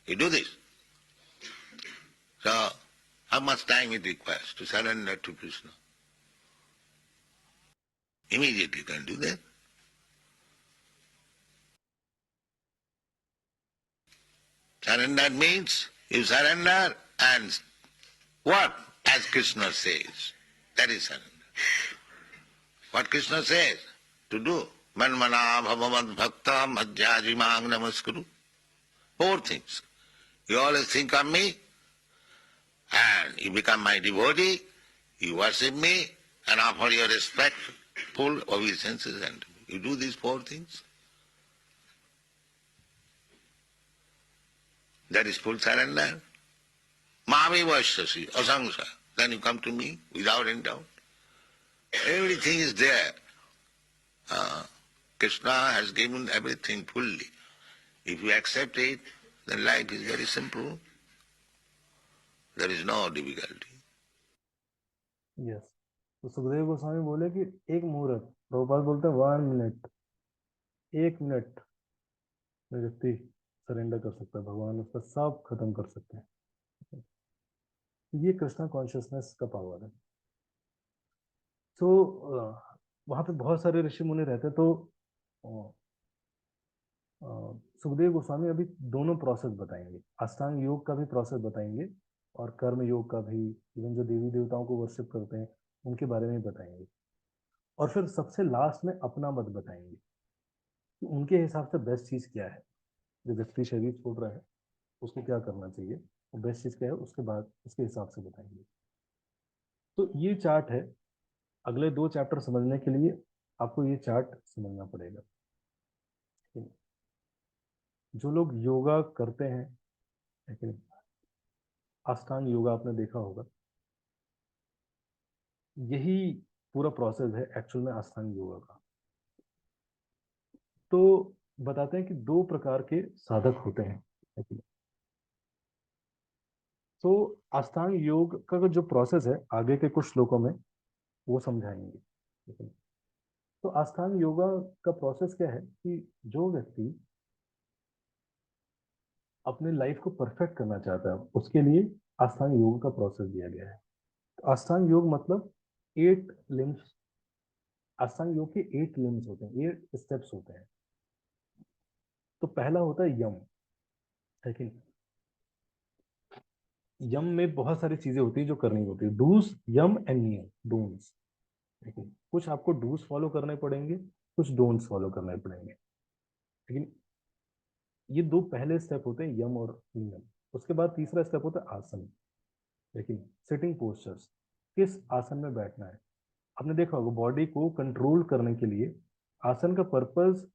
You do this. So, How much time it requires to surrender to Krishna? Immediately you can do that. Surrender means you surrender and what? As Krishna says. That is surrender. What Krishna says to do. Manmana bhavavad bhakta madhyajimang namaskuru. 4 things. You always think of me and you become my devotee, you worship me and offer your respectful obeisances and you do these 4 things. That is full surrender. Mami vaishyasi, asangsa. Then you come to me without any doubt. Everything is there. Krishna has given everything fully. If you accept it, then life is very simple. There is no difficulty. Yes, तो सुखदेव गोस्वामी बोले कि एक मुहूर्त, प्रभुपाद बोलते हैं 1 minute, 1 minute में व्यक्ति surrender कर सकता है, भगवान उसका सब खत्म कर सकते हैं। ये कृष्णा कॉन्शियसनेस का पावर है। तो वहां पे बहुत सारे ऋषि मुनि रहते, तो सुखदेव गोस्वामी अभी दोनों प्रोसेस बताएंगे, अष्टांग योग का भी प्रोसेस बताएंगे और कर्म योग का भी, इवन जो देवी देवताओं को वर्शिप करते हैं उनके बारे में बताएंगे, और फिर सबसे लास्ट में अपना मत बताएंगे कि उनके हिसाब से बेस्ट चीज क्या है। जो व्यक्ति शरीर छोड़ रहा है उसको क्या करना चाहिए, वो बेस्ट चीज क्या है, उसके बाद उसके हिसाब से बताएंगे। तो ये चार्ट है, अगले 2 चैप्टर समझने के लिए आपको ये चार्ट समझना पड़ेगा। जो लोग योगा करते हैं, लेकिन अष्टांग योगा आपने देखा होगा, यही पूरा प्रोसेस है एक्चुअल में अष्टांग योगा का। तो बताते हैं कि 2 प्रकार के साधक होते हैं। तो अष्टांग योग का जो प्रोसेस है आगे के कुछ श्लोकों में वो समझाएंगे। तो अष्टांग योगा का प्रोसेस क्या है कि जो व्यक्ति अपने लाइफ को परफेक्ट करना चाहता है उसके लिए अष्टांग योग का प्रोसेस दिया गया है। अष्टांग योग मतलब 8 लिम्स, अष्टांग योग के 8 लिम्स होते हैं, 8 स्टेप्स होते हैं। तो पहला होता है यम, है कि नहीं? यम में बहुत सारी चीजें होती है जो करनी होती है, डूज, यम एंड नियम, डोंट्स। कुछ आपको डूज फॉलो करने पड़ेंगे, कुछ डोंट्स फॉलो करने पड़ेंगे। लेकिन ये 2 पहले स्टेप होते हैं, यम और नियम। उसके बाद तीसरा स्टेप होता है आसन, लेकिन सिटिंग पोस्चर्स, किस आसन में बैठना है। आपने देखा होगा बॉडी को कंट्रोल करने के लिए आसन का पर्पस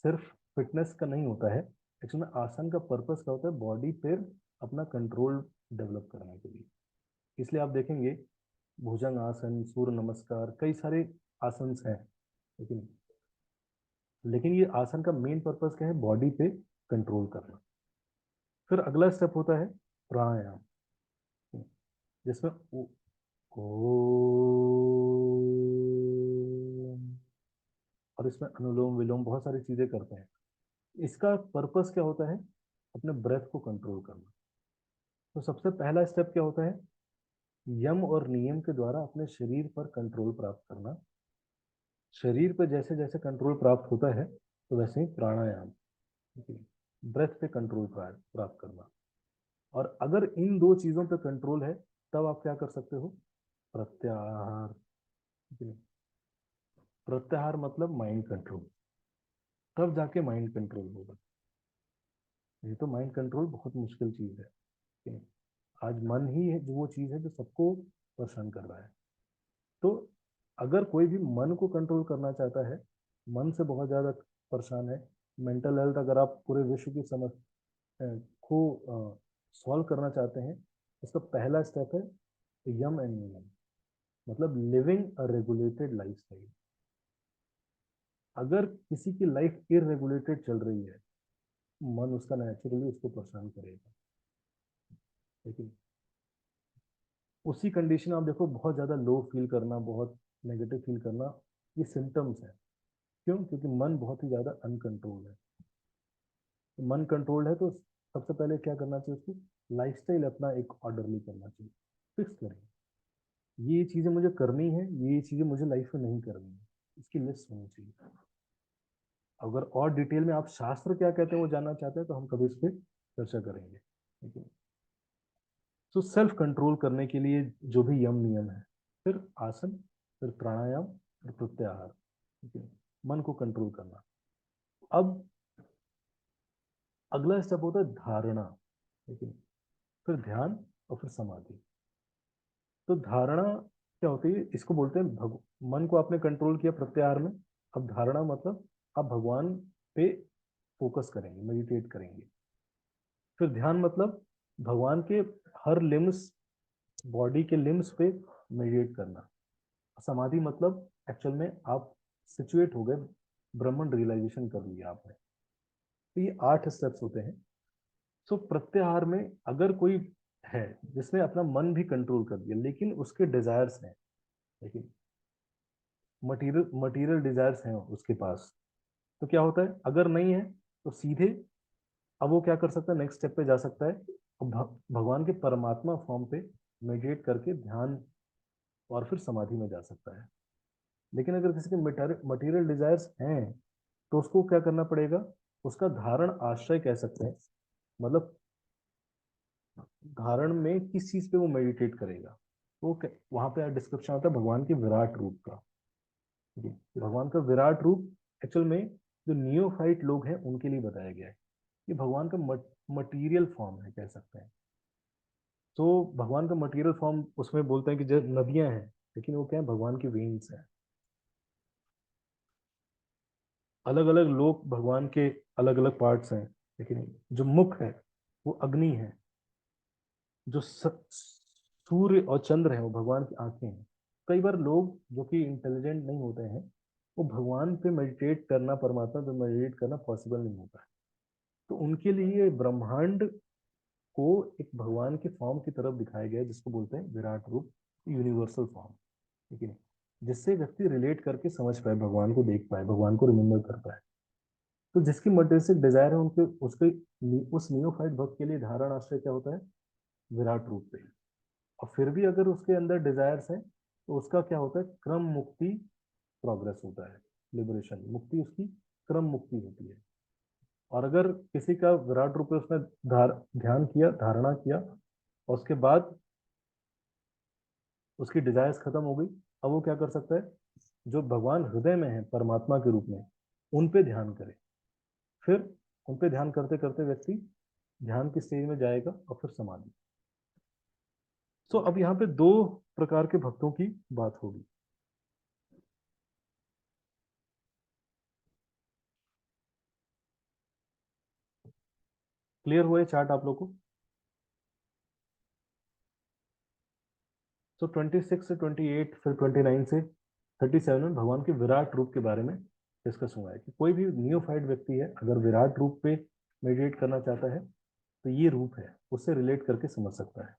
सिर्फ फिटनेस का नहीं होता है, एक्चुअली में आसन का पर्पस क्या होता है, बॉडी पर अपना कंट्रोल डेवलप करने के लिए। इसलिए आप देखेंगे भुजंग आसन, सूर्य नमस्कार, कई सारे आसन हैं, लेकिन ये आसन का मेन पर्पस क्या है, बॉडी पे कंट्रोल करना। फिर अगला स्टेप होता है प्राणायाम, जिसमें और इसमें अनुलोम विलोम बहुत सारी चीजें करते हैं। इसका पर्पस क्या होता है, अपने ब्रेथ को कंट्रोल करना। तो सबसे पहला स्टेप क्या होता है, यम और नियम के द्वारा अपने शरीर पर कंट्रोल प्राप्त करना। शरीर पर जैसे जैसे कंट्रोल प्राप्त होता है तो वैसे ही प्राणायाम, ब्रेथ पे कंट्रोल प्राप्त करना। और अगर इन 2 चीजों पे कंट्रोल है तब आप क्या कर सकते हो, प्रत्याहार। प्रत्याहार मतलब माइंड कंट्रोल, तब जाके माइंड कंट्रोल होगा। ये तो माइंड कंट्रोल बहुत मुश्किल चीज है, आज मन ही है जो वो चीज है जो सबको परेशान कर रहा है। तो अगर कोई भी मन को कंट्रोल करना चाहता है, मन से बहुत ज्यादा परेशान है, मेंटल हेल्थ अगर आप पूरे विश्व की समस्या को सॉल्व करना चाहते हैं, इसका पहला स्टेप है यम एंड नियम, मतलब लिविंग अ रेगुलेटेड लाइफस्टाइल। अगर किसी की लाइफ इरेगुलेटेड चल रही है, मन उसका नेचुरली उसको परेशान करेगा। लेकिन उसी कंडीशन आप देखो, बहुत ज्यादा लो फील करना, बहुत नेगेटिव फील करना, ये सिम्टम्स है। क्यों? क्योंकि मन बहुत ही ज्यादा अनकंट्रोल्ड है। तो मन कंट्रोल्ड है तो सबसे पहले क्या करना चाहिए, उसको लाइफस्टाइल अपना एक ऑर्डरली करना चाहिए। फिक्स करें, ये चीजें मुझे करनी है, ये चीजें मुझे लाइफ में नहीं करनी है, इसकी लिस्ट होनी चाहिए। अगर और डिटेल में आप शास्त्र क्या कहते हैं वो जानना चाहते हैं तो हम कभी इस पर चर्चा करेंगे, ठीक है। तो सेल्फ कंट्रोल करने के लिए जो भी यम नियम है, फिर आसन, फिर प्राणायाम, फिर प्रत्याहार, ठीक है, मन को कंट्रोल करना। अब अगला स्टेप होता है धारणा, ठीक है, फिर ध्यान और फिर समाधि। तो धारणा क्या होती है, इसको बोलते हैं मन को आपने कंट्रोल किया प्रत्याहार में। अब धारणा मतलब आप भगवान पे फोकस करेंगे, मेडिटेट करेंगे। फिर ध्यान मतलब भगवान के हर लिम्स, बॉडी के लिम्स पे मेडिटेट करना। समाधि मतलब एक्चुअल में आप सिचुएट हो गए, ब्रह्मन रियलाइजेशन कर लिया आपने। तो ये 8 स्टेप्स होते हैं। सो प्रत्याहार में अगर कोई है जिसने अपना मन भी कंट्रोल कर दिया लेकिन उसके डिजायर्स हैं, लेकिन मटेरियल डिजायर्स हैं उसके पास, तो क्या होता है, अगर नहीं है तो सीधे अब वो क्या कर सकता है, नेक्स्ट स्टेप पे जा सकता है और भगवान के परमात्मा फॉर्म पे मेडिटेट करके ध्यान और फिर समाधि में जा सकता है। लेकिन अगर किसी के मटेरियल डिजायर्स हैं तो उसको क्या करना पड़ेगा, उसका धारण आश्रय कह सकते हैं, मतलब धारण में किस चीज पे वो मेडिटेट करेगा। वो वहां पे डिस्क्रिप्शन आता है भगवान के विराट रूप का। जी, भगवान का विराट रूप एक्चुअल में जो नियोफाइट लोग हैं उनके लिए बताया गया है। ये भगवान का मटीरियल फॉर्म है कह सकते हैं। तो भगवान का मटीरियल फॉर्म उसमें बोलते हैं कि जो नदियां हैं, लेकिन वो क्या है, भगवान की वेन्स हैं। अलग अलग लोग भगवान के अलग अलग पार्ट्स हैं, लेकिन जो मुख है वो अग्नि है। जो सूर्य और चंद्र है वो भगवान की आंखें हैं। कई बार लोग जो कि इंटेलिजेंट नहीं होते हैं, वो भगवान पे मेडिटेट करना, परमात्मा पे मेडिटेट करना पॉसिबल नहीं होता है। तो उनके लिए ब्रह्मांड को एक भगवान के फॉर्म की तरफ दिखाया गया है जिसको बोलते हैं विराट रूप, यूनिवर्सल फॉर्म, ठीक है, जिससे व्यक्ति रिलेट करके समझ पाए, भगवान को देख पाए, भगवान को रिमेम्बर कर पाए। तो जिसकी मटेरियलिस्टिक डिजायर है उनके उसके उस नियोफाइट भक्त के लिए धारण आश्रय क्या होता है, विराट रूप पे। और फिर भी अगर उसके अंदर डिजायर्स है तो उसका क्या होता है, क्रम मुक्ति प्रोग्रेस होता है, लिबरेशन मुक्ति, उसकी क्रम मुक्ति होती है। और अगर किसी का विराट रूप में उसने ध्यान किया, धारणा किया, और उसके बाद उसकी डिजायर्स खत्म हो गई, अब वो क्या कर सकता है, जो भगवान हृदय में है परमात्मा के रूप में, उन पे ध्यान करे। फिर उन पे ध्यान करते करते व्यक्ति ध्यान की स्टेज में जाएगा और फिर समाधि। सो अब यहाँ पे 2 प्रकार के भक्तों की बात होगी। क्लियर हुआ है चार्ट आप लोग को? तो 26 से 28 फिर 29 से 37 में भगवान के विराट रूप के बारे में डिस्कस हुआ है कि कोई भी नियोफाइड व्यक्ति है अगर विराट रूप पे मेडिटेट करना चाहता है तो ये रूप है, उससे रिलेट करके समझ सकता है।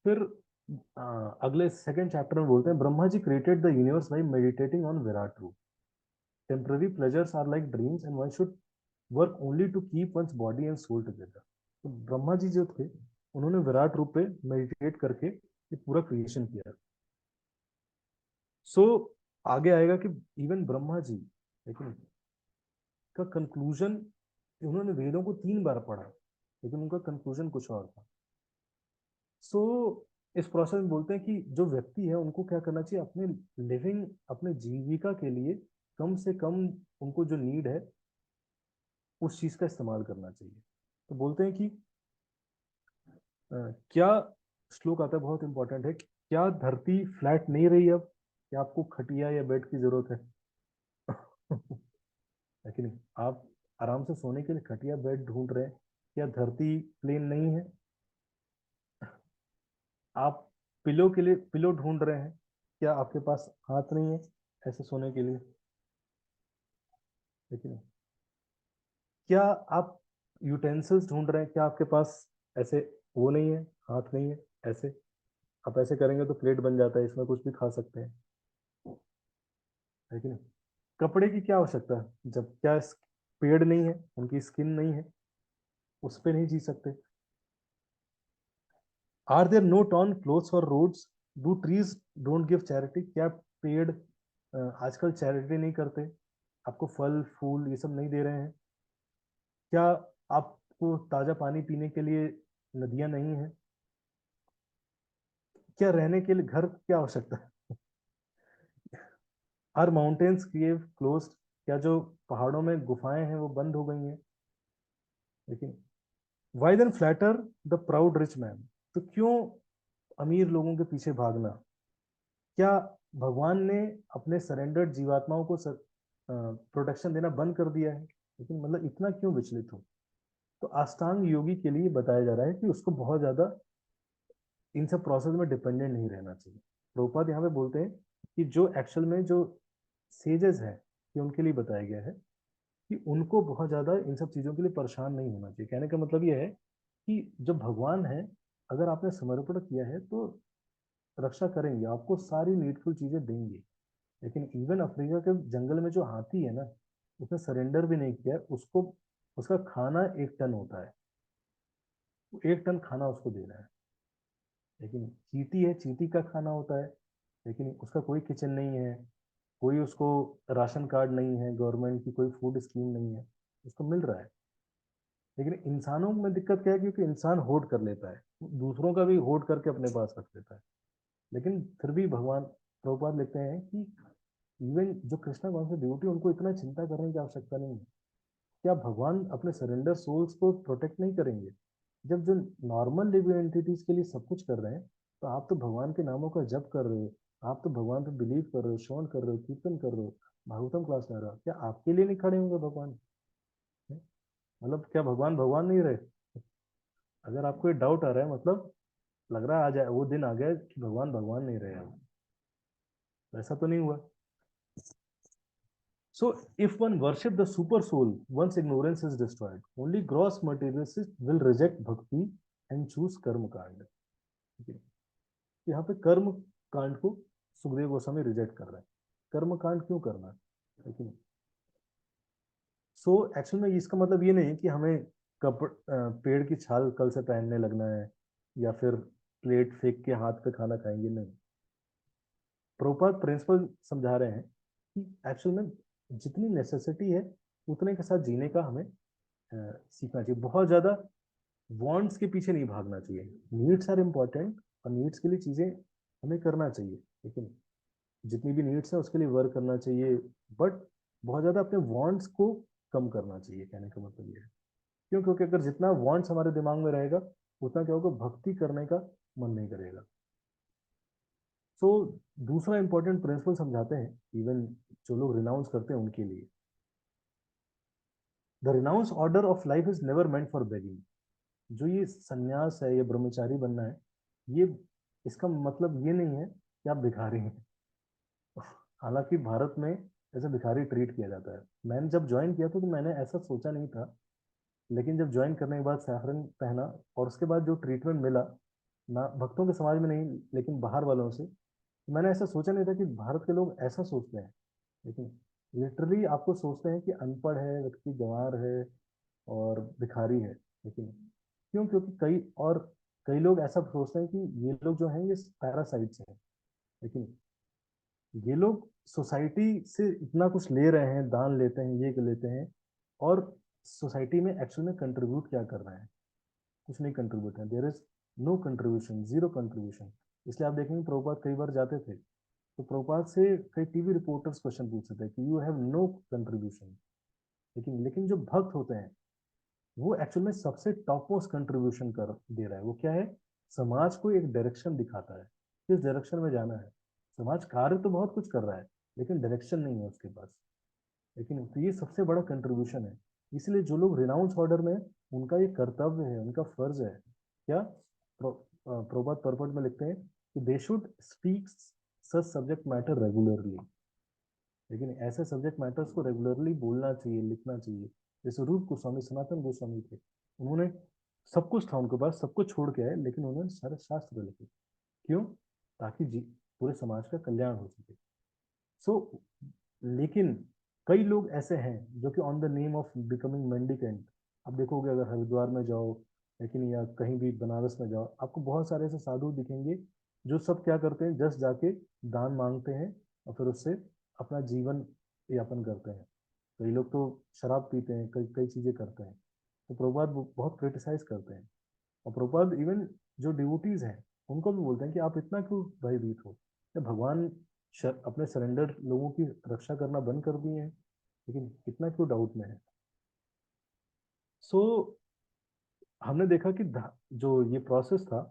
फिर अगले सेकंड चैप्टर में बोलते हैं Brahma ji created the universe by meditating on विराट रूप। Temporary pleasures are like dreams and one should work only to keep one's body and soul together. तो ब्रह्मा जी जो थे उन्होंने विराट रूप पे मेडिटेट करके ये पूरा क्रिएशन किया। सो आगे आएगा कि इवन ब्रह्मा जी, लेकिन का कंक्लूजन, उन्होंने वेदों को 3 बार पढ़ा लेकिन उनका कंक्लूजन कुछ और था। सो इस प्रोसेस में बोलते हैं कि जो व्यक्ति है उनको क्या करना चाहिए, अपने लिविंग, अपने जीविका के लिए कम से कम उनको जो नीड है उस चीज का इस्तेमाल करना चाहिए। तो बोलते हैं कि क्या, श्लोक आता है बहुत इंपॉर्टेंट है, क्या धरती फ्लैट नहीं रही अब, क्या आपको खटिया या बेड की जरूरत है? लेकिन आप आराम से सोने के लिए खटिया बेड ढूंढ रहे हैं, क्या धरती प्लेन नहीं है? आप पिलो के लिए पिलो ढूंढ रहे हैं, क्या आपके पास हाथ नहीं है ऐसे सोने के लिए? लेकिन क्या आप यूटेंसिल्स ढूंढ रहे हैं, क्या आपके पास ऐसे वो नहीं है, हाथ नहीं है ऐसे? आप ऐसे करेंगे तो प्लेट बन जाता है, इसमें कुछ भी खा सकते हैं, है कि नहीं? कपड़े की क्या आवश्यकता है जब, क्या पेड़ नहीं है, उनकी स्किन नहीं है, उस पर नहीं जी सकते? Are there no torn clothes और roads, do trees don't give charity, क्या पेड़ आजकल चैरिटी नहीं करते, आपको फल फूल ये सब नहीं दे रहे हैं? क्या आपको ताजा पानी पीने के लिए नदियां नहीं है? क्या रहने के लिए घर क्या आवश्यकता है? आर माउंटेन्स केव क्लोज्ड, क्या जो पहाड़ों में गुफाएं हैं वो बंद हो गई हैं? लेकिन why then flatter the proud rich man, तो क्यों अमीर लोगों के पीछे भागना? क्या भगवान ने अपने सरेंडर्ड जीवात्माओं को प्रोटेक्शन देना बंद कर दिया है? लेकिन मतलब इतना क्यों विचलित हो? तो अष्टांग योगी के लिए बताया जा रहा है कि उसको बहुत ज्यादा इन सब प्रोसेस में डिपेंडेंट नहीं रहना चाहिए। प्रभुपाद यहाँ पे बोलते हैं कि जो एक्चुअल में जो सेजेस है, कि उनके लिए बताया गया है कि उनको बहुत ज्यादा इन सब चीजों के लिए परेशान नहीं होना चाहिए। कहने का मतलब ये है कि जब भगवान है, अगर आपने समर्पण किया है तो रक्षा करेंगे, आपको सारी नीडफुल चीजें देंगे। लेकिन इवन अफ्रीका के जंगल में जो हाथी है ना, उसने सरेंडर भी नहीं किया है, उसको उसका खाना 1 टन होता है, वो 1 टन खाना उसको दे रहा है। लेकिन चींटी है, चींटी का खाना होता है, लेकिन उसका कोई किचन नहीं है, कोई उसको राशन कार्ड नहीं है, गवर्नमेंट की कोई फूड स्कीम नहीं है, उसको मिल रहा है। लेकिन इंसानों में दिक्कत क्या है, क्योंकि इंसान होर्ड कर लेता है, दूसरों का भी होर्ड करके अपने पास रख लेता है। लेकिन फिर भी भगवान प्रभुपाद लिखते हैं कि इवन जो कृष्णा कॉन्शियस डिवोटी, उनको इतना चिंता करने की आवश्यकता नहीं है। क्या भगवान अपने सरेंडर सोल्स को प्रोटेक्ट नहीं करेंगे? जब जो नॉर्मल लिविंग एंटिटीज के लिए सब कुछ कर रहे हैं, तो आप तो भगवान के नामों का जप कर रहे हो, आप तो भगवान पे बिलीव कर रहे हो, श्रवण कर रहे हो, कीर्तन कर रहे हो, भागवतम क्लास ले रहे हो, क्या आपके लिए नहीं खड़े होंगे भगवान? मतलब क्या भगवान भगवान नहीं रहे? अगर आपको ये डाउट आ रहा है, मतलब लग रहा है आ जाए वो दिन आ गया कि भगवान भगवान नहीं रहे अब, ऐसा तो नहीं हुआ। So, if one worship the super soul, one's ignorance is destroyed. Only gross materialists will reject bhakti and choose कर्म कांड। ठीक है, यहाँ पे कर्म कांड को सुखदेव गोस्वामी रिजेक्ट कर रहे हैं। कर्म कांड क्यों करना है? लेकिन सो एक्चुअल में इसका मतलब ये नहीं है कि हमें पेड़ की छाल कल से पहनने लगना है, या फिर प्लेट फेंक के हाथ पे खाना खाएंगे, नहीं। प्रोपात प्रिंसिपल समझा रहे हैं कि एक्चुअल में जितनी नेसेसिटी है उतने के साथ जीने का हमें सीखना चाहिए। बहुत ज्यादा वांट्स के पीछे नहीं भागना चाहिए। नीड्स आर इम्पोर्टेंट, और नीड्स के लिए चीजें हमें करना चाहिए, लेकिन जितनी भी नीड्स है उसके लिए वर्क करना चाहिए। बट बहुत ज्यादा अपने वांट्स को कम करना चाहिए, कहने का मतलब ये है। क्यों? क्योंकि अगर जितना वांट्स हमारे दिमाग में रहेगा, उतना क्या होगा, भक्ति करने का मन नहीं करेगा। सो दूसरा इंपॉर्टेंट प्रिंसिपल समझाते हैं, इवन जो लोग रिनाउंस करते हैं उनके लिए। The renounce order of life is never meant for begging. जो ये सन्यास है या ब्रह्मचारी बनना है, ये इसका मतलब ये नहीं है कि आप भिखारी हैं। हालांकि भारत में ऐसे भिखारी ट्रीट किया जाता है। मैंने जब ज्वाइन किया था तो मैंने ऐसा सोचा नहीं था, लेकिन जब ज्वाइन करने के बाद सैफरन पहना और उसके बाद जो ट्रीटमेंट मिला ना, भक्तों के समाज में नहीं लेकिन बाहर वालों से, तो मैंने ऐसा सोचा नहीं था कि भारत के लोग ऐसा सोचते हैं। लेकिन लिटरली आपको सोचते हैं कि अनपढ़ है व्यक्ति, गंवार है और भिखारी है। लेकिन क्यों? क्योंकि कई लोग ऐसा सोचते हैं कि ये लोग जो हैं ये पैरासाइट्स हैं। लेकिन ये लोग सोसाइटी से इतना कुछ ले रहे हैं, दान लेते हैं, ये लेते हैं, और सोसाइटी में एक्चुअल में कंट्रीब्यूट क्या कर रहे हैं? कुछ नहीं कंट्रीब्यूट है। There is no contribution, zero contribution. इसलिए आप देखेंगे प्रभुपाद कई बार जाते थे तो प्रभुपाद से कई टीवी रिपोर्टर्स क्वेश्चन पूछते थे कि यू हैव नो कंट्रीब्यूशन। लेकिन जो भक्त होते हैं वो एक्चुअल में सबसे टॉप मोस्ट कंट्रीब्यूशन कर दे रहा है। वो क्या है? समाज को एक डायरेक्शन दिखाता है, किस डायरेक्शन में जाना है। समाज कार्य तो बहुत कुछ कर रहा है, लेकिन डायरेक्शन नहीं है उसके पास। लेकिन तो ये सबसे बड़ा कंट्रीब्यूशन है। इसलिए जो लोग रिनाउंस ऑर्डर में, उनका ये कर्तव्य है, उनका फर्ज है। क्या? प्रभात पर्पट में लिखते हैं कि they should speak such subject matter regularly. लेकिन ऐसे सब्जेक्ट मैटर्स को रेगुलरली बोलना चाहिए, लिखना चाहिए। जैसे रूप गोस्वामी, सनातन गोस्वामी थे, उन्होंने सब कुछ था उनके पास, सब कुछ छोड़ के आए, लेकिन उन्होंने सारे शास्त्र लिखे। क्यों? ताकि पूरे समाज का कल्याण हो सके। सो लेकिन कई लोग ऐसे हैं जो कि on the name of becoming mendicant, अब देखोगे अगर हरिद्वार में जाओ लेकिन या कहीं भी बनारस में जाओ, आपको बहुत सारे ऐसे साधु दिखेंगे जो सब क्या करते हैं, जस्ट जाके दान मांगते हैं और फिर उससे अपना जीवन यापन करते हैं। कई लोग तो शराब पीते हैं, कई कई चीजें करते हैं। तो प्रभुपाद बहुत क्रिटिसाइज करते हैं। और प्रभुपाद इवन जो डिवोटीज हैं उनको भी बोलते हैं कि आप इतना क्यों भयभीत हो, क्या भगवान अपने सरेंडर लोगों की रक्षा करना बंद कर दिए हैं, लेकिन इतना क्यों डाउट में है। सो हमने देखा कि जो ये प्रोसेस था,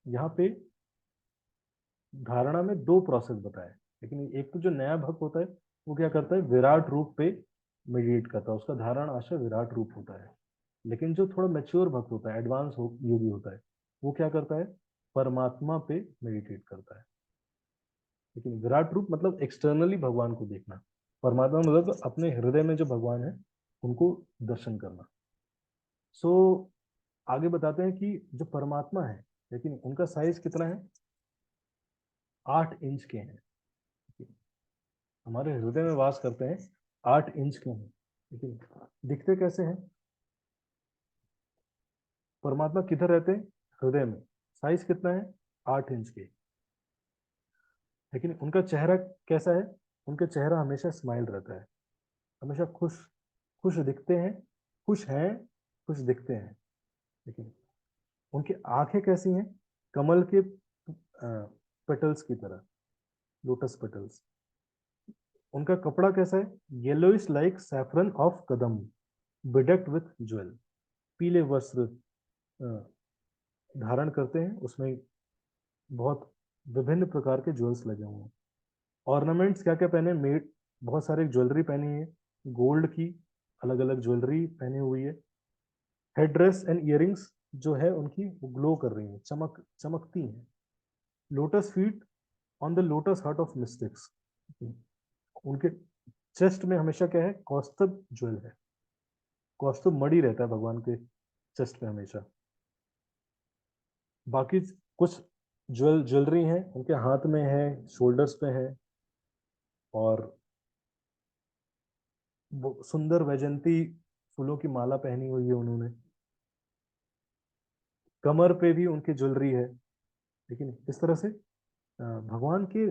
यहाँ पे धारणा में दो प्रोसेस बताए। लेकिन एक तो जो नया भक्त होता है वो क्या करता है, विराट रूप पे मेडिटेट करता है, उसका धारण आशय विराट रूप होता है। लेकिन जो थोड़ा मैच्योर भक्त होता है, एडवांस योगी होता है, वो क्या करता है, परमात्मा पे मेडिटेट करता है। लेकिन विराट रूप मतलब एक्सटर्नली भगवान को देखना, परमात्मा मतलब अपने हृदय में जो भगवान है उनको दर्शन करना। सो आगे बताते हैं कि जो परमात्मा है, लेकिन उनका साइज कितना है, 8 इंच के हैं। हमारे हृदय में वास करते हैं, 8 इंच के हैं, लेकिन दिखते कैसे हैं। परमात्मा किधर रहते हैं, हृदय में। साइज कितना है, 8 इंच के। लेकिन उनका चेहरा कैसा है, उनका चेहरा हमेशा स्माइल रहता है, हमेशा खुश खुश दिखते हैं, खुश हैं, खुश दिखते हैं। लेकिन उनकी आंखें कैसी हैं, कमल के पेटल्स की तरह, लोटस पेटल्स। उनका कपड़ा कैसा है, yellowish like saffron of kadam bedecked with jewel. पीले वस्त्र धारण करते हैं, उसमें बहुत विभिन्न प्रकार के ज्वेल्स लगे हुए हैं। ऑर्नामेंट्स क्या क्या पहने, मेड बहुत सारे ज्वेलरी पहनी है, गोल्ड की अलग अलग ज्वेलरी पहनी हुई है। हेड ड्रेस एंड इयरिंग्स जो है उनकी वो ग्लो कर रही है, चमकती हैं। Lotus feet on the lotus heart of mystics. उनके चेस्ट में हमेशा क्या है, कौस्तुभ ज्वेल है, कौस्तुभ मणि रहता है भगवान के चेस्ट में हमेशा। बाकी कुछ ज्वेलरी है उनके हाथ में है, शोल्डर्स पे है, और सुंदर वैजंती फूलों की माला पहनी हुई है उन्होंने। कमर पे भी उनकी ज्वेलरी है। लेकिन इस तरह से भगवान के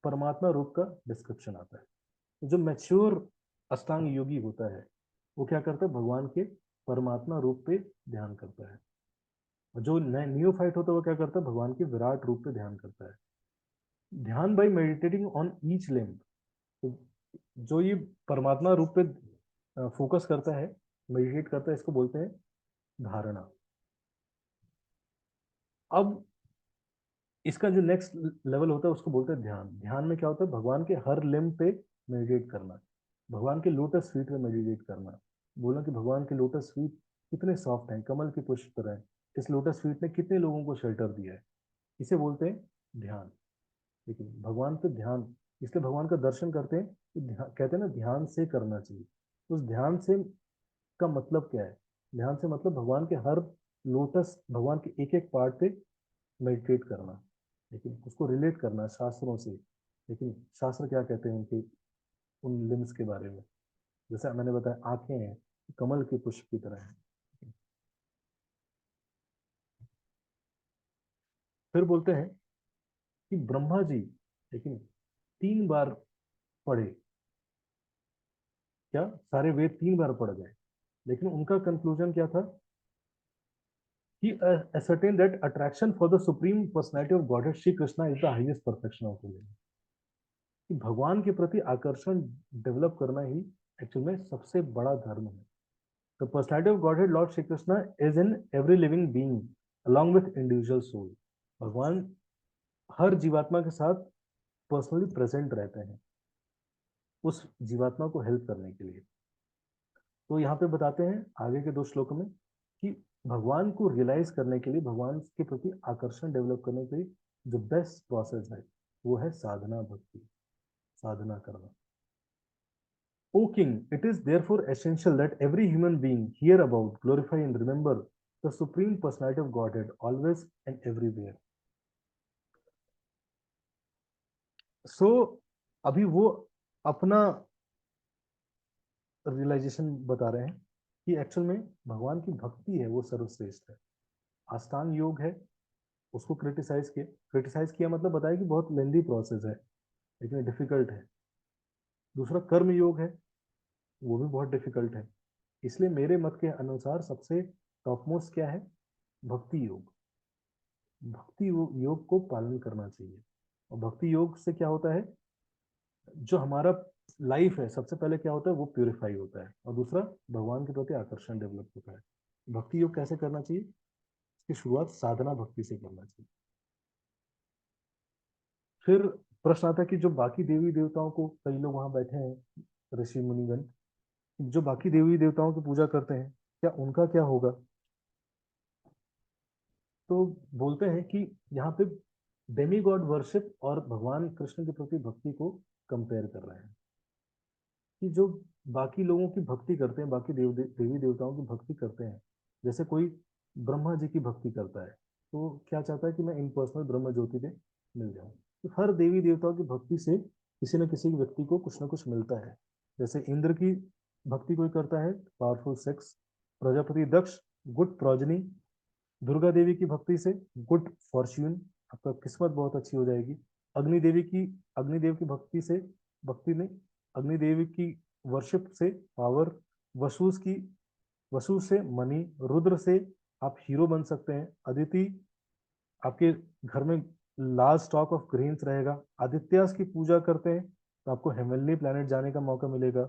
परमात्मा रूप का डिस्क्रिप्शन आता है। जो मैच्योर अष्टांग योगी होता है वो क्या करता है, भगवान के परमात्मा रूप पे ध्यान करता है। और जो नियोफाइट होता है वो क्या करता है, भगवान के विराट रूप पे ध्यान करता है। Dhyan by meditating on each limb. तो जो ये परमात्मा रूप पे फोकस करता है, मेडिटेट करता है, इसको बोलते हैं धारणा। अब इसका जो नेक्स्ट लेवल होता है उसको बोलते हैं ध्यान। ध्यान में क्या होता है, भगवान के हर लिम्ब पे मेडिटेट करना, भगवान के लोटस फीट में मेडिटेट करना। बोला कि भगवान के लोटस फीट कितने सॉफ्ट हैं, कमल के पुष्प तरह हैं, इस लोटस फीट ने कितने लोगों को शेल्टर दिया है, इसे बोलते हैं ध्यान। लेकिन भगवान पे ध्यान, इसलिए भगवान का दर्शन करते हैं कि कहते हैं ना ध्यान से करना चाहिए। उस ध्यान से का मतलब क्या है, ध्यान से मतलब भगवान के हर लोटस, भगवान के एक एक पार्ट पे मेडिटेट करना, लेकिन उसको रिलेट करना शास्त्रों से। लेकिन शास्त्र क्या कहते हैं उनके उन लिम्स के बारे में, जैसे मैंने बताया आंखें हैं कमल के पुष्प की तरह है। फिर बोलते हैं कि ब्रह्मा जी, लेकिन 3 बार पढ़े, क्या सारे वेद 3 बार पढ़ गए, लेकिन उनका कंक्लूजन क्या था, he ascertained that attraction for the supreme personality of Godhead Shri Krishna is the highest perfection of living। कि भगवान के प्रति आकर्षण डेवलप करना ही एक्चुअल में सबसे बड़ा धर्म है। The personality of Godhead Lord Shri Krishna is in every living being along with individual soul। भगवान हर जीवात्मा के साथ पर्सनली प्रेजेंट रहते हैं उस जीवात्मा को हेल्प करने के लिए। तो यहाँ पे बताते हैं आगे के 2 श्लोक में कि भगवान को रियलाइज करने के लिए, भगवान के प्रति आकर्षण डेवलप करने के लिए जो बेस्ट प्रोसेस है वो है साधना भक्ति, साधना करना। O king, it is therefore essential that every human being hear about, glorify and remember the supreme personality of Godhead always and everywhere। So अभी वो अपना रियलाइजेशन बता रहे हैं कि एक्चुअल में भगवान की भक्ति है वो सर्वश्रेष्ठ है। अष्टांग योग है, उसको क्रिटिसाइज किया मतलब बताया कि बहुत लेंदी प्रोसेस है लेकिन डिफिकल्ट है। दूसरा कर्म योग है, वो भी बहुत डिफिकल्ट है। इसलिए मेरे मत के अनुसार सबसे टॉप मोस्ट क्या है, भक्ति योग। भक्ति योग को पालन करना चाहिए। और भक्ति योग से क्या होता है, जो हमारा लाइफ है सबसे पहले क्या होता है वो प्यूरिफाई होता है, और दूसरा भगवान के प्रति आकर्षण डेवलप होता है। भक्ति योग कैसे करना चाहिए, इसकी शुरुआत साधना भक्ति से करना चाहिए। फिर प्रश्न आता है कि जो बाकी देवी देवताओं को, कई लोग वहां बैठे हैं ऋषि मुनिगण, जो बाकी देवी देवताओं की पूजा करते हैं क्या उनका क्या होगा। तो बोलते हैं कि यहाँ पे डेमी गॉड वर्शिप और भगवान कृष्ण के प्रति भक्ति को कंपेयर कर रहे हैं कि जो बाकी लोगों की भक्ति करते हैं, बाकी देवी देवताओं की भक्ति करते हैं, जैसे कोई ब्रह्मा जी की भक्ति करता है तो क्या चाहता है कि मैं इन पर्सनल ब्रह्म ज्योति में मिल जाऊं। तो हर देवी देवताओं की भक्ति से किसी न किसी व्यक्ति को कुछ ना कुछ मिलता है। जैसे इंद्र की भक्ति कोई करता है, powerful sex. Prajapati Daksha, good progeny. Durga Devi की भक्ति से गुड फॉर्च्यून, आपका किस्मत बहुत अच्छी हो जाएगी। अग्निदेव की भक्ति से, भक्ति नहीं, अग्निदेवी की वर्शिप से पावर। वसुस की, वसु से मनी। रुद्र से आप हीरो बन सकते हैं। अदिति, आपके घर में लार्ज स्टॉक ऑफ ग्रेन्स रहेगा। आदित्यास की पूजा करते हैं तो आपको हेवनली प्लैनेट जाने का मौका मिलेगा।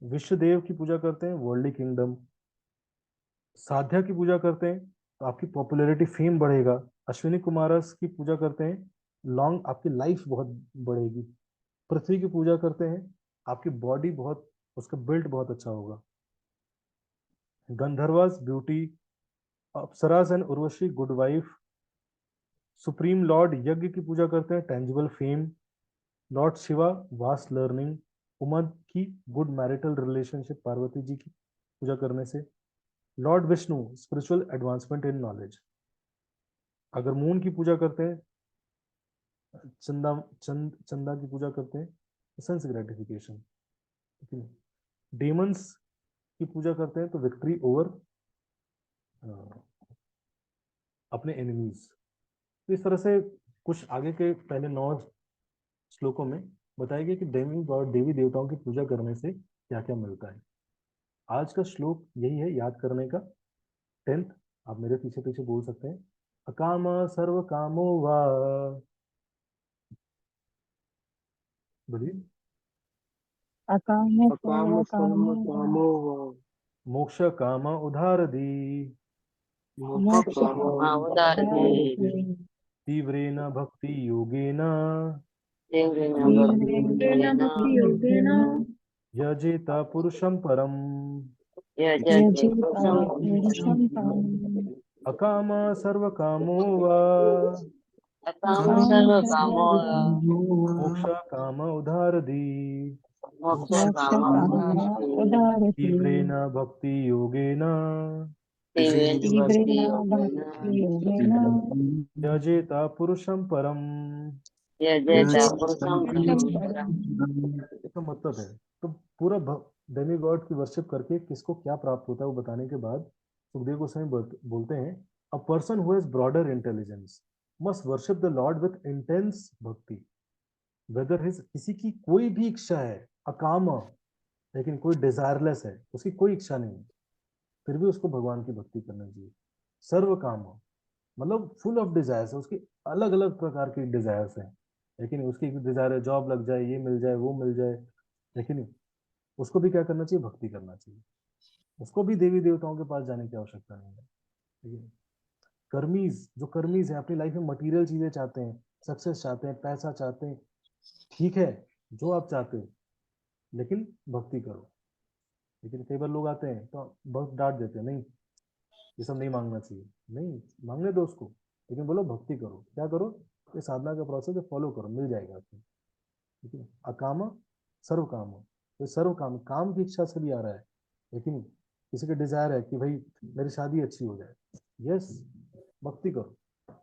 विश्वदेव की पूजा करते हैं, वर्ल्डली किंगडम। साध्या की पूजा करते हैं तो आपकी पॉपुलैरिटी, फेम बढ़ेगा। अश्विनी कुमारस की पूजा करते हैं, लॉन्ग आपकी लाइफ बहुत बढ़ेगी। पृथ्वी की पूजा करते हैं, आपकी बॉडी बहुत, उसका बिल्ड बहुत अच्छा होगा। Gandharvas beauty, apsaras and Urvashi good wife. Supreme lord यज्ञ की पूजा करते हैं, tangible fame. Lord Shiva, vast learning. Uma की good marital relationship, Parvati ji की पूजा करने से। Lord Vishnu, spiritual advancement in knowledge. अगर मून की पूजा करते हैं, चंदा की पूजा करते हैं, सेंस ग्रेटिफिकेशन। डेमंस की पूजा करते हैं तो विक्ट्री ओवर अपने एनिमीज। तो इस तरह से कुछ आगे के पहले 9 श्लोकों में बताया गया कि देवी और देवी देवताओं की पूजा करने से क्या क्या मिलता है। आज का श्लोक यही है याद करने का, 10th। आप मेरे पीछे पीछे बोल सकते हैं। अकाम सर्व कामो वा, बोलिए। अकाम अकाम सर्व सर्व कामो कामो वा, मोक्ष काम उधार दी, मोक्ष मोक्ष काम उदारते तीव्रेन भक्ति योगेन तीव्रेण भक्ति योगेन यजेत पुरुषं परम। यजेता पुरुषं परम्। अकाम सर्व कामो वा, अकाम सर्व कामो मोक्ष काम उधार दी, मोक्ष काम उदारते तीव्रेन भक्ति योगेन तीव्रेण भक्ति योगेन यजेत पुरुषं परम। यजेता पुरुषं परम्। इसका मतलब है, तो पूरा डेमी गॉड की वर्शिप करके किसको क्या प्राप्त होता है वो बताने के बाद सुखदेव गोस्वामी बोलते हैं, a person who has broader intelligence must worship the Lord with intense भक्ति, वेदर हिज, किसी की कोई भी इच्छा है अकाम, लेकिन कोई डिजायरलेस है, उसकी कोई इच्छा नहीं है, फिर भी उसको भगवान की भक्ति करनी चाहिए। सर्व काम मतलब फुल ऑफ डिजायर्स है, उसकी अलग अलग प्रकार की डिजायर्स हैं, लेकिन उसकी डिजायर है जॉब लग जाए, ये मिल जाए, वो मिल जाए, लेकिन उसको भी क्या करना चाहिए, भक्ति करना चाहिए। उसको भी देवी देवताओं के पास जाने की आवश्यकता नहीं है। ठीक है। कर्मीज, जो कर्मीज है अपनी लाइफ में मटेरियल चीजें चाहते हैं, सक्सेस चाहते हैं, पैसा चाहते हैं, ठीक है, जो आप चाहते हो, लेकिन भक्ति करो। लेकिन कई बार लोग आते हैं तो बहुत डांट देते हैं, नहीं ये सब नहीं मांगना चाहिए, नहीं मांगने दो उसको, लेकिन बोलो भक्ति करो। क्या करो, ये साधना का प्रोसेस है, फॉलो करो, मिल जाएगा आपको। ठीक है। अकाम सर्व काम, तो सर्व काम, काम की इच्छा से भी आ रहा है, लेकिन किसी का डिजायर है कि भाई मेरी शादी अच्छी हो जाए, यस भक्ति करो,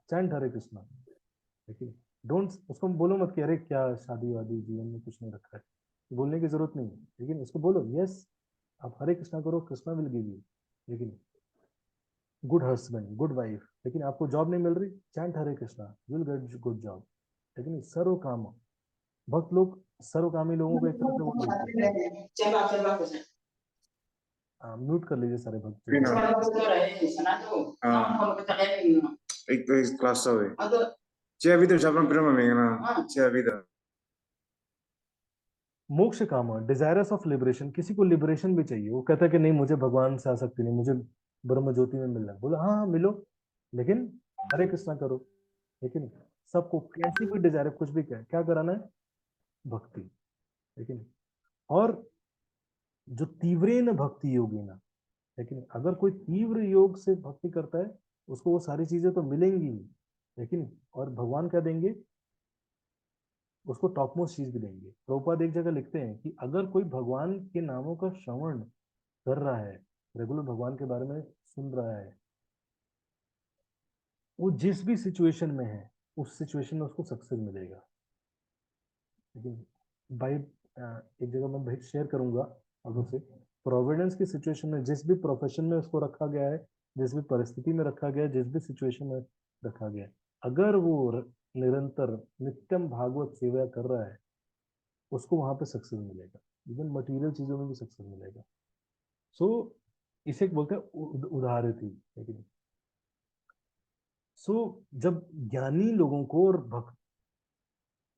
चैंट हरे कृष्णा। ठीक है। डोंट, उसको बोलो मत कि अरे क्या शादी वादी जीवन में कुछ नहीं रखा है, बोलने की जरूरत नहीं है, लेकिन उसको बोलो यस आप हरे कृष्णा करो, कृष्णा विल गिव यू। लेकिन गुड हस्बैंड, गुड वाइफ, लेकिन आपको जॉब नहीं मिल रही, chant Hare Krishna, you will get good job. लेकिन सर्व काम, भक्त लोग सर्वकामी लोगों को एक तरह से वो बोलते हैं। म्यूट कर लीजिए सारे भक्त। एक तो इस क्लास से हुए चे अभी तो जापान प्रेम में ना चे अभी तो मोक्ष कामा, डिजायरस ऑफ लिबरेशन, किसी को लिबरेशन भी चाहिए, वो कहता है कि नहीं मुझे भगवान से आसक्ति नहीं, मुझे ब्रह्म ज्योति में मिलना है। बोला हाँ हाँ मिलो, लेकिन हरे कृष्णा करो। लेकिन सबको कैसी भी डिजायर, कुछ भी क्या कराना है, भक्ति। लेकिन और जो तीव्रेन भक्ति योगी ना, लेकिन अगर कोई तीव्र योग से भक्ति करता है उसको वो सारी चीजें तो मिलेंगी ही, लेकिन और भगवान क्या देंगे, उसको टॉप मोस्ट चीज भी देंगे। प्रभुपाद एक जगह लिखते हैं कि अगर कोई भगवान के नामों का श्रवण कर रहा है, रेगुलर भगवान के बारे में सुन रहा है, वो जिस भी सिचुएशन में है उस सिचुएशन में उसको सक्सेस मिलेगा। लेकिन बाई एक जगह मैं भाई शेयर करूंगा अगर से, प्रोविडेंस की सिचुएशन में जिस भी प्रोफेशन में उसको रखा गया है, जिस भी परिस्थिति में रखा गया है, जिस भी सिचुएशन में रखा गया है, अगर वो निरंतर नित्यम भागवत सेवा कर रहा है उसको वहां पे सक्सेस मिलेगा, इवन मटेरियल चीजों में भी सक्सेस मिलेगा। सो इसे बोलते हैं उदाहरण थी। लेकिन सो जब ज्ञानी लोगों को और भक्त,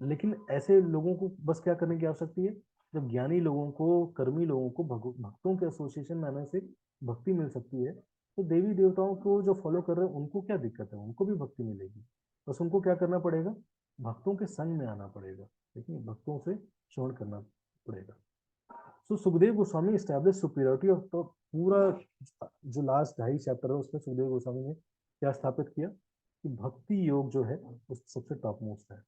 लेकिन ऐसे लोगों को बस क्या करने की आवश्यकता है, जब ज्ञानी लोगों को, कर्मी लोगों को भक्तों के एसोसिएशन में आने से भक्ति मिल सकती है, तो देवी देवताओं को जो फॉलो कर रहे हैं उनको क्या दिक्कत है, उनको भी भक्ति मिलेगी। बस उनको क्या करना पड़ेगा, भक्तों के संग में आना पड़ेगा, लेकिन भक्तों से श्रवण करना पड़ेगा। So Sukhdev Goswami establish superiority of, तो पूरा जो लास्ट 2.5 चैप्टर है उसमें सुखदेव गोस्वामी ने क्या स्थापित किया कि भक्ति योग जो है उस सबसे टॉप मोस्ट है।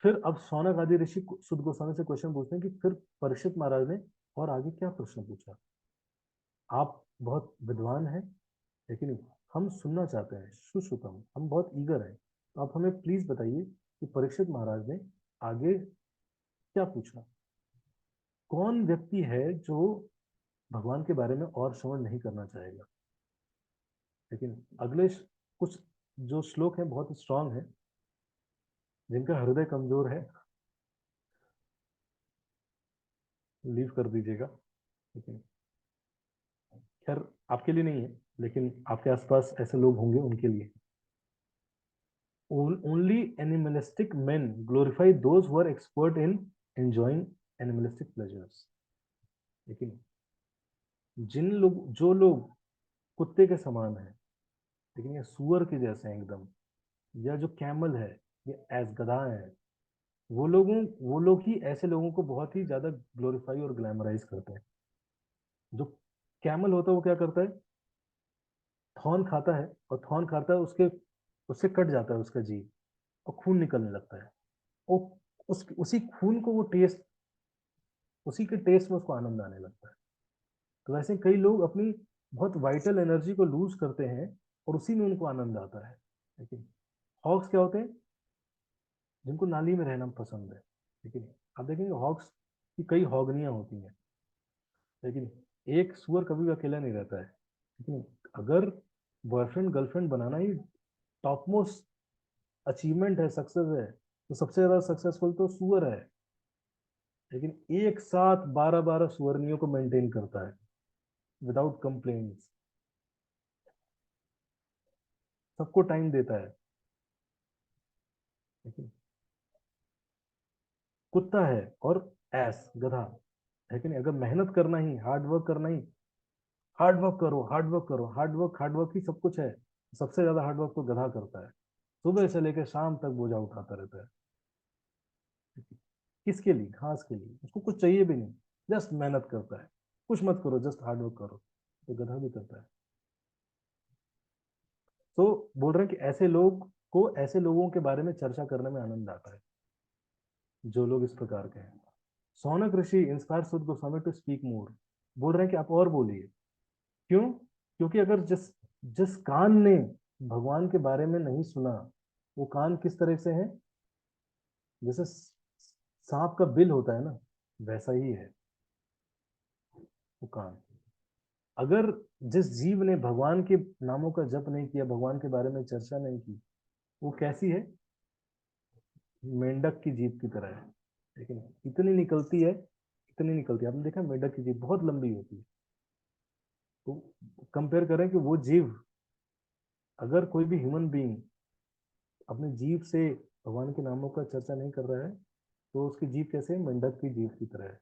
फिर अब सौनक आदि ऋषि सुद गोस्वामी से क्वेश्चन पूछते हैं कि फिर परीक्षित महाराज ने और आगे क्या प्रश्न पूछा, आप बहुत विद्वान हैं लेकिन हम सुनना चाहते हैं, सुश्रुतम, हम बहुत ईगर हैं, तो आप हमें प्लीज बताइए कि परीक्षित महाराज ने आगे क्या पूछा, कौन व्यक्ति है जो भगवान के बारे में और श्रवण नहीं करना चाहेगा। लेकिन अगले कुछ जो श्लोक हैं बहुत स्ट्रांग है, जिनका हृदय कमजोर है लीव कर दीजिएगा। लेकिन खैर आपके लिए नहीं है, लेकिन आपके आसपास ऐसे लोग होंगे उनके लिए। Only animalistic men glorify those who are expert in enjoying animalistic pleasures। लेकिन जो लोग कुत्ते के समान हैं, लेकिन ये सुअर के जैसे हैं एकदम, या जो कैमल है, ये एस गधा है, वो लोग ही ऐसे लोगों को बहुत ही ज्यादा ग्लोरीफाई और ग्लैमराइज करते हैं। जो कैमल होता है वो क्या करता है, थॉर्न खाता है, और थॉर्न खाता है उसके उससे कट जाता है उसका जीभ और खून निकलने लगता है। वो उसी खून को वो टेस्ट, उसी के टेस्ट में उसको आनंद आने लगता है। तो वैसे कई लोग अपनी बहुत वाइटल एनर्जी को लूज करते हैं और उसी में उनको आनंद आता है। लेकिन हॉक्स क्या होते हैं, जिनको नाली में रहना पसंद है। लेकिन आप देखेंगे हॉक्स की कई हॉगनियां होती हैं, लेकिन एक सुअर कभी भी अकेला नहीं रहता है। लेकिन अगर बॉयफ्रेंड गर्लफ्रेंड बनाना ही टॉप मोस्ट अचीवमेंट है, सक्सेस है, तो सबसे ज्यादा सक्सेसफुल तो सुअर है। लेकिन एक साथ 12-12 सुअरनियों को मेंटेन करता है विदाउट कंप्लेन्स, सबको टाइम देता है। लेकिन कुत्ता है और एस गधा, लेकिन अगर मेहनत करना ही, हार्ड वर्क करना ही, हार्ड वर्क करो, हार्ड वर्क करो, हार्ड वर्क ही सब कुछ है। सबसे ज्यादा हार्ड वर्क तो गधा करता है, सुबह से लेकर शाम तक बोझा उठाता रहता है। किसके लिए, घास के लिए, उसको कुछ चाहिए भी नहीं, जस्ट मेहनत करता है, कुछ मत करो, जस्ट हार्ड वर्क करो, तो गधा भी करता है। तो बोल रहे हैं कि ऐसे लोग को, ऐसे लोगों के बारे में चर्चा करने में आनंद आता है, जो लोग इस प्रकार के हैं। सौनक ऋषि इंस्पायर सुद गोस्वामी टू स्पीक मोर, बोल रहे हैं कि आप और बोलिए। क्यों, क्योंकि अगर जिस जिस कान ने भगवान के बारे में नहीं सुना, वो कान किस तरह से है, जैसे सांप का बिल होता है ना, वैसा ही है वो कान। अगर जिस जीव ने भगवान के नामों का जप नहीं किया, भगवान के बारे में चर्चा नहीं की, वो कैसी है? मेंढक की जीभ की तरह है। लेकिन इतनी निकलती है, इतनी निकलती है। आपने देखा मेंढक की जीभ बहुत लंबी होती है। तो कंपेयर करें कि वो जीव, अगर कोई भी ह्यूमन बीइंग अपनी जीभ से भगवान के नामों का चर्चा नहीं कर रहा है, तो उसकी जीभ कैसे है? मेंढक की जीभ की तरह है।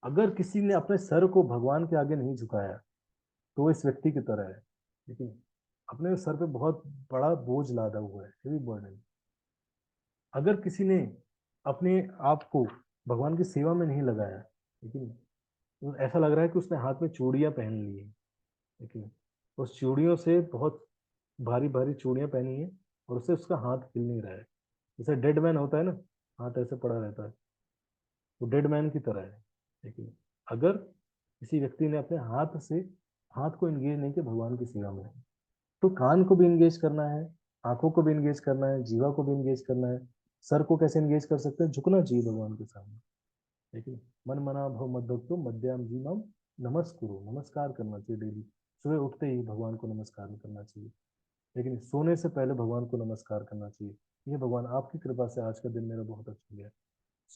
अगर किसी ने अपने सर को भगवान के आगे नहीं झुकाया, तो वो इस व्यक्ति की तरह है। लेकिन अपने सर पे बहुत बड़ा बोझ लादा हुआ है, हेवी बर्डन। अगर किसी ने अपने आप को भगवान की सेवा में नहीं लगाया, लेकिन तो ऐसा लग रहा है कि उसने हाथ में चूड़ियां पहन ली है, लेकिन उस चूड़ियों से बहुत भारी भारी चूड़ियां पहनी है, और उससे उसका हाथ हिल नहीं रहा है। जैसे डेड मैन होता है ना, हाथ ऐसे पड़ा रहता है, वो डेड मैन की तरह है। लेकिन अगर किसी व्यक्ति ने अपने हाथ से हाथ को एंगेज नहीं किया भगवान की सेवा में, तो कान को भी एंगेज करना है, आंखों को भी एंगेज करना है, जीवा को भी एंगेज करना है। सर को कैसे एंगेज कर सकते हैं? झुकना चाहिए भगवान के सामने। लेकिन मन मना भव मद्भक्तो मध्याम जीवम नमस्कुरु, नमस्कार करना चाहिए डेली। सुबह उठते ही भगवान को नमस्कार करना चाहिए, लेकिन सोने से पहले भगवान को नमस्कार करना चाहिए। ये भगवान आपकी कृपा से आज का दिन मेरा बहुत अच्छा गया।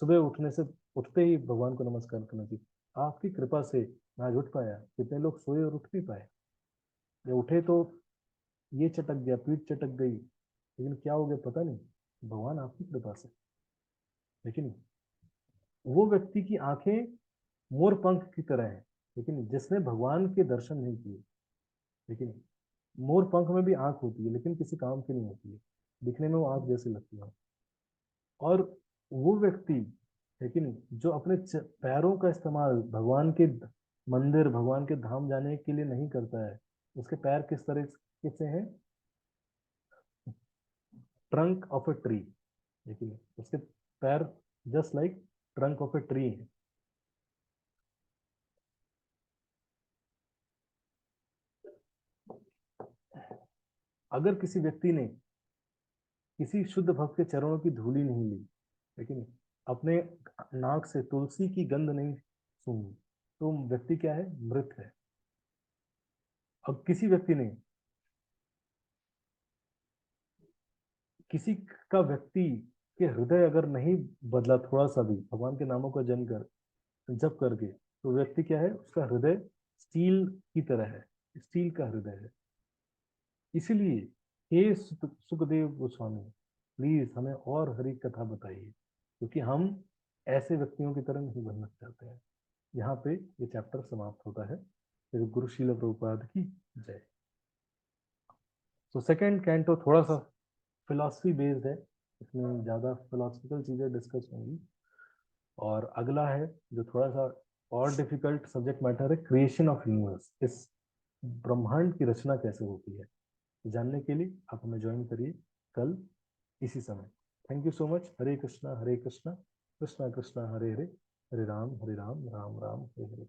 सुबह उठने से उठते ही भगवान को नमस्कार करना चाहिए। आपकी कृपा से मैं आज उठ पाया। कितने लोग सोए और उठ भी पाए, या उठे तो ये चटक गया, पीठ चटक गई, लेकिन क्या हो गया पता नहीं, भगवान आपकी कृपा से। लेकिन वो व्यक्ति की आंखें मोर पंख की तरह है, लेकिन जिसने भगवान के दर्शन नहीं किए। लेकिन मोर पंख में भी आंख होती है, लेकिन किसी काम की नहीं होती है, दिखने में वो आंख जैसे लगती है। और वो व्यक्ति, लेकिन जो अपने पैरों का इस्तेमाल भगवान के मंदिर, भगवान के धाम जाने के लिए नहीं करता है, उसके पैर किस तरह से हैं? Trunk of a tree. लेकिन उसके पैर just like trunk of a tree है। अगर किसी व्यक्ति ने किसी शुद्ध भक्त के चरणों की धूली नहीं ली, लेकिन अपने नाक से तुलसी की गंध नहीं सूंघी, तो व्यक्ति क्या है? मृत है। अब किसी व्यक्ति ने, किसी का व्यक्ति के हृदय अगर नहीं बदला थोड़ा सा भी भगवान के नामों का जप करके, तो व्यक्ति क्या है? उसका हृदय स्टील की तरह है, स्टील का हृदय है। इसीलिए हे सुखदेव गोस्वामी, प्लीज हमें और हरि कथा बताइए, क्योंकि हम ऐसे व्यक्तियों की तरह नहीं बनना चाहते हैं। यहाँ पे ये चैप्टर समाप्त होता है। फिर गुरु शील प्रभुपाद की जय। तो सेकंड कैंटो थोड़ा सा फिलॉसफी बेस्ड है, इसमें ज़्यादा फिलोसफिकल चीज़ें डिस्कस होंगी। और अगला है जो थोड़ा सा और डिफिकल्ट सब्जेक्ट मैटर है, क्रिएशन ऑफ यूनिवर्स। इस ब्रह्मांड की रचना कैसे होती है, जानने के लिए आप हमें ज्वाइन करिए कल इसी समय। Thank you so much. Hare Krishna Krishna Krishna Hare Hare, Hare Ram Ram Ram Hare Hare.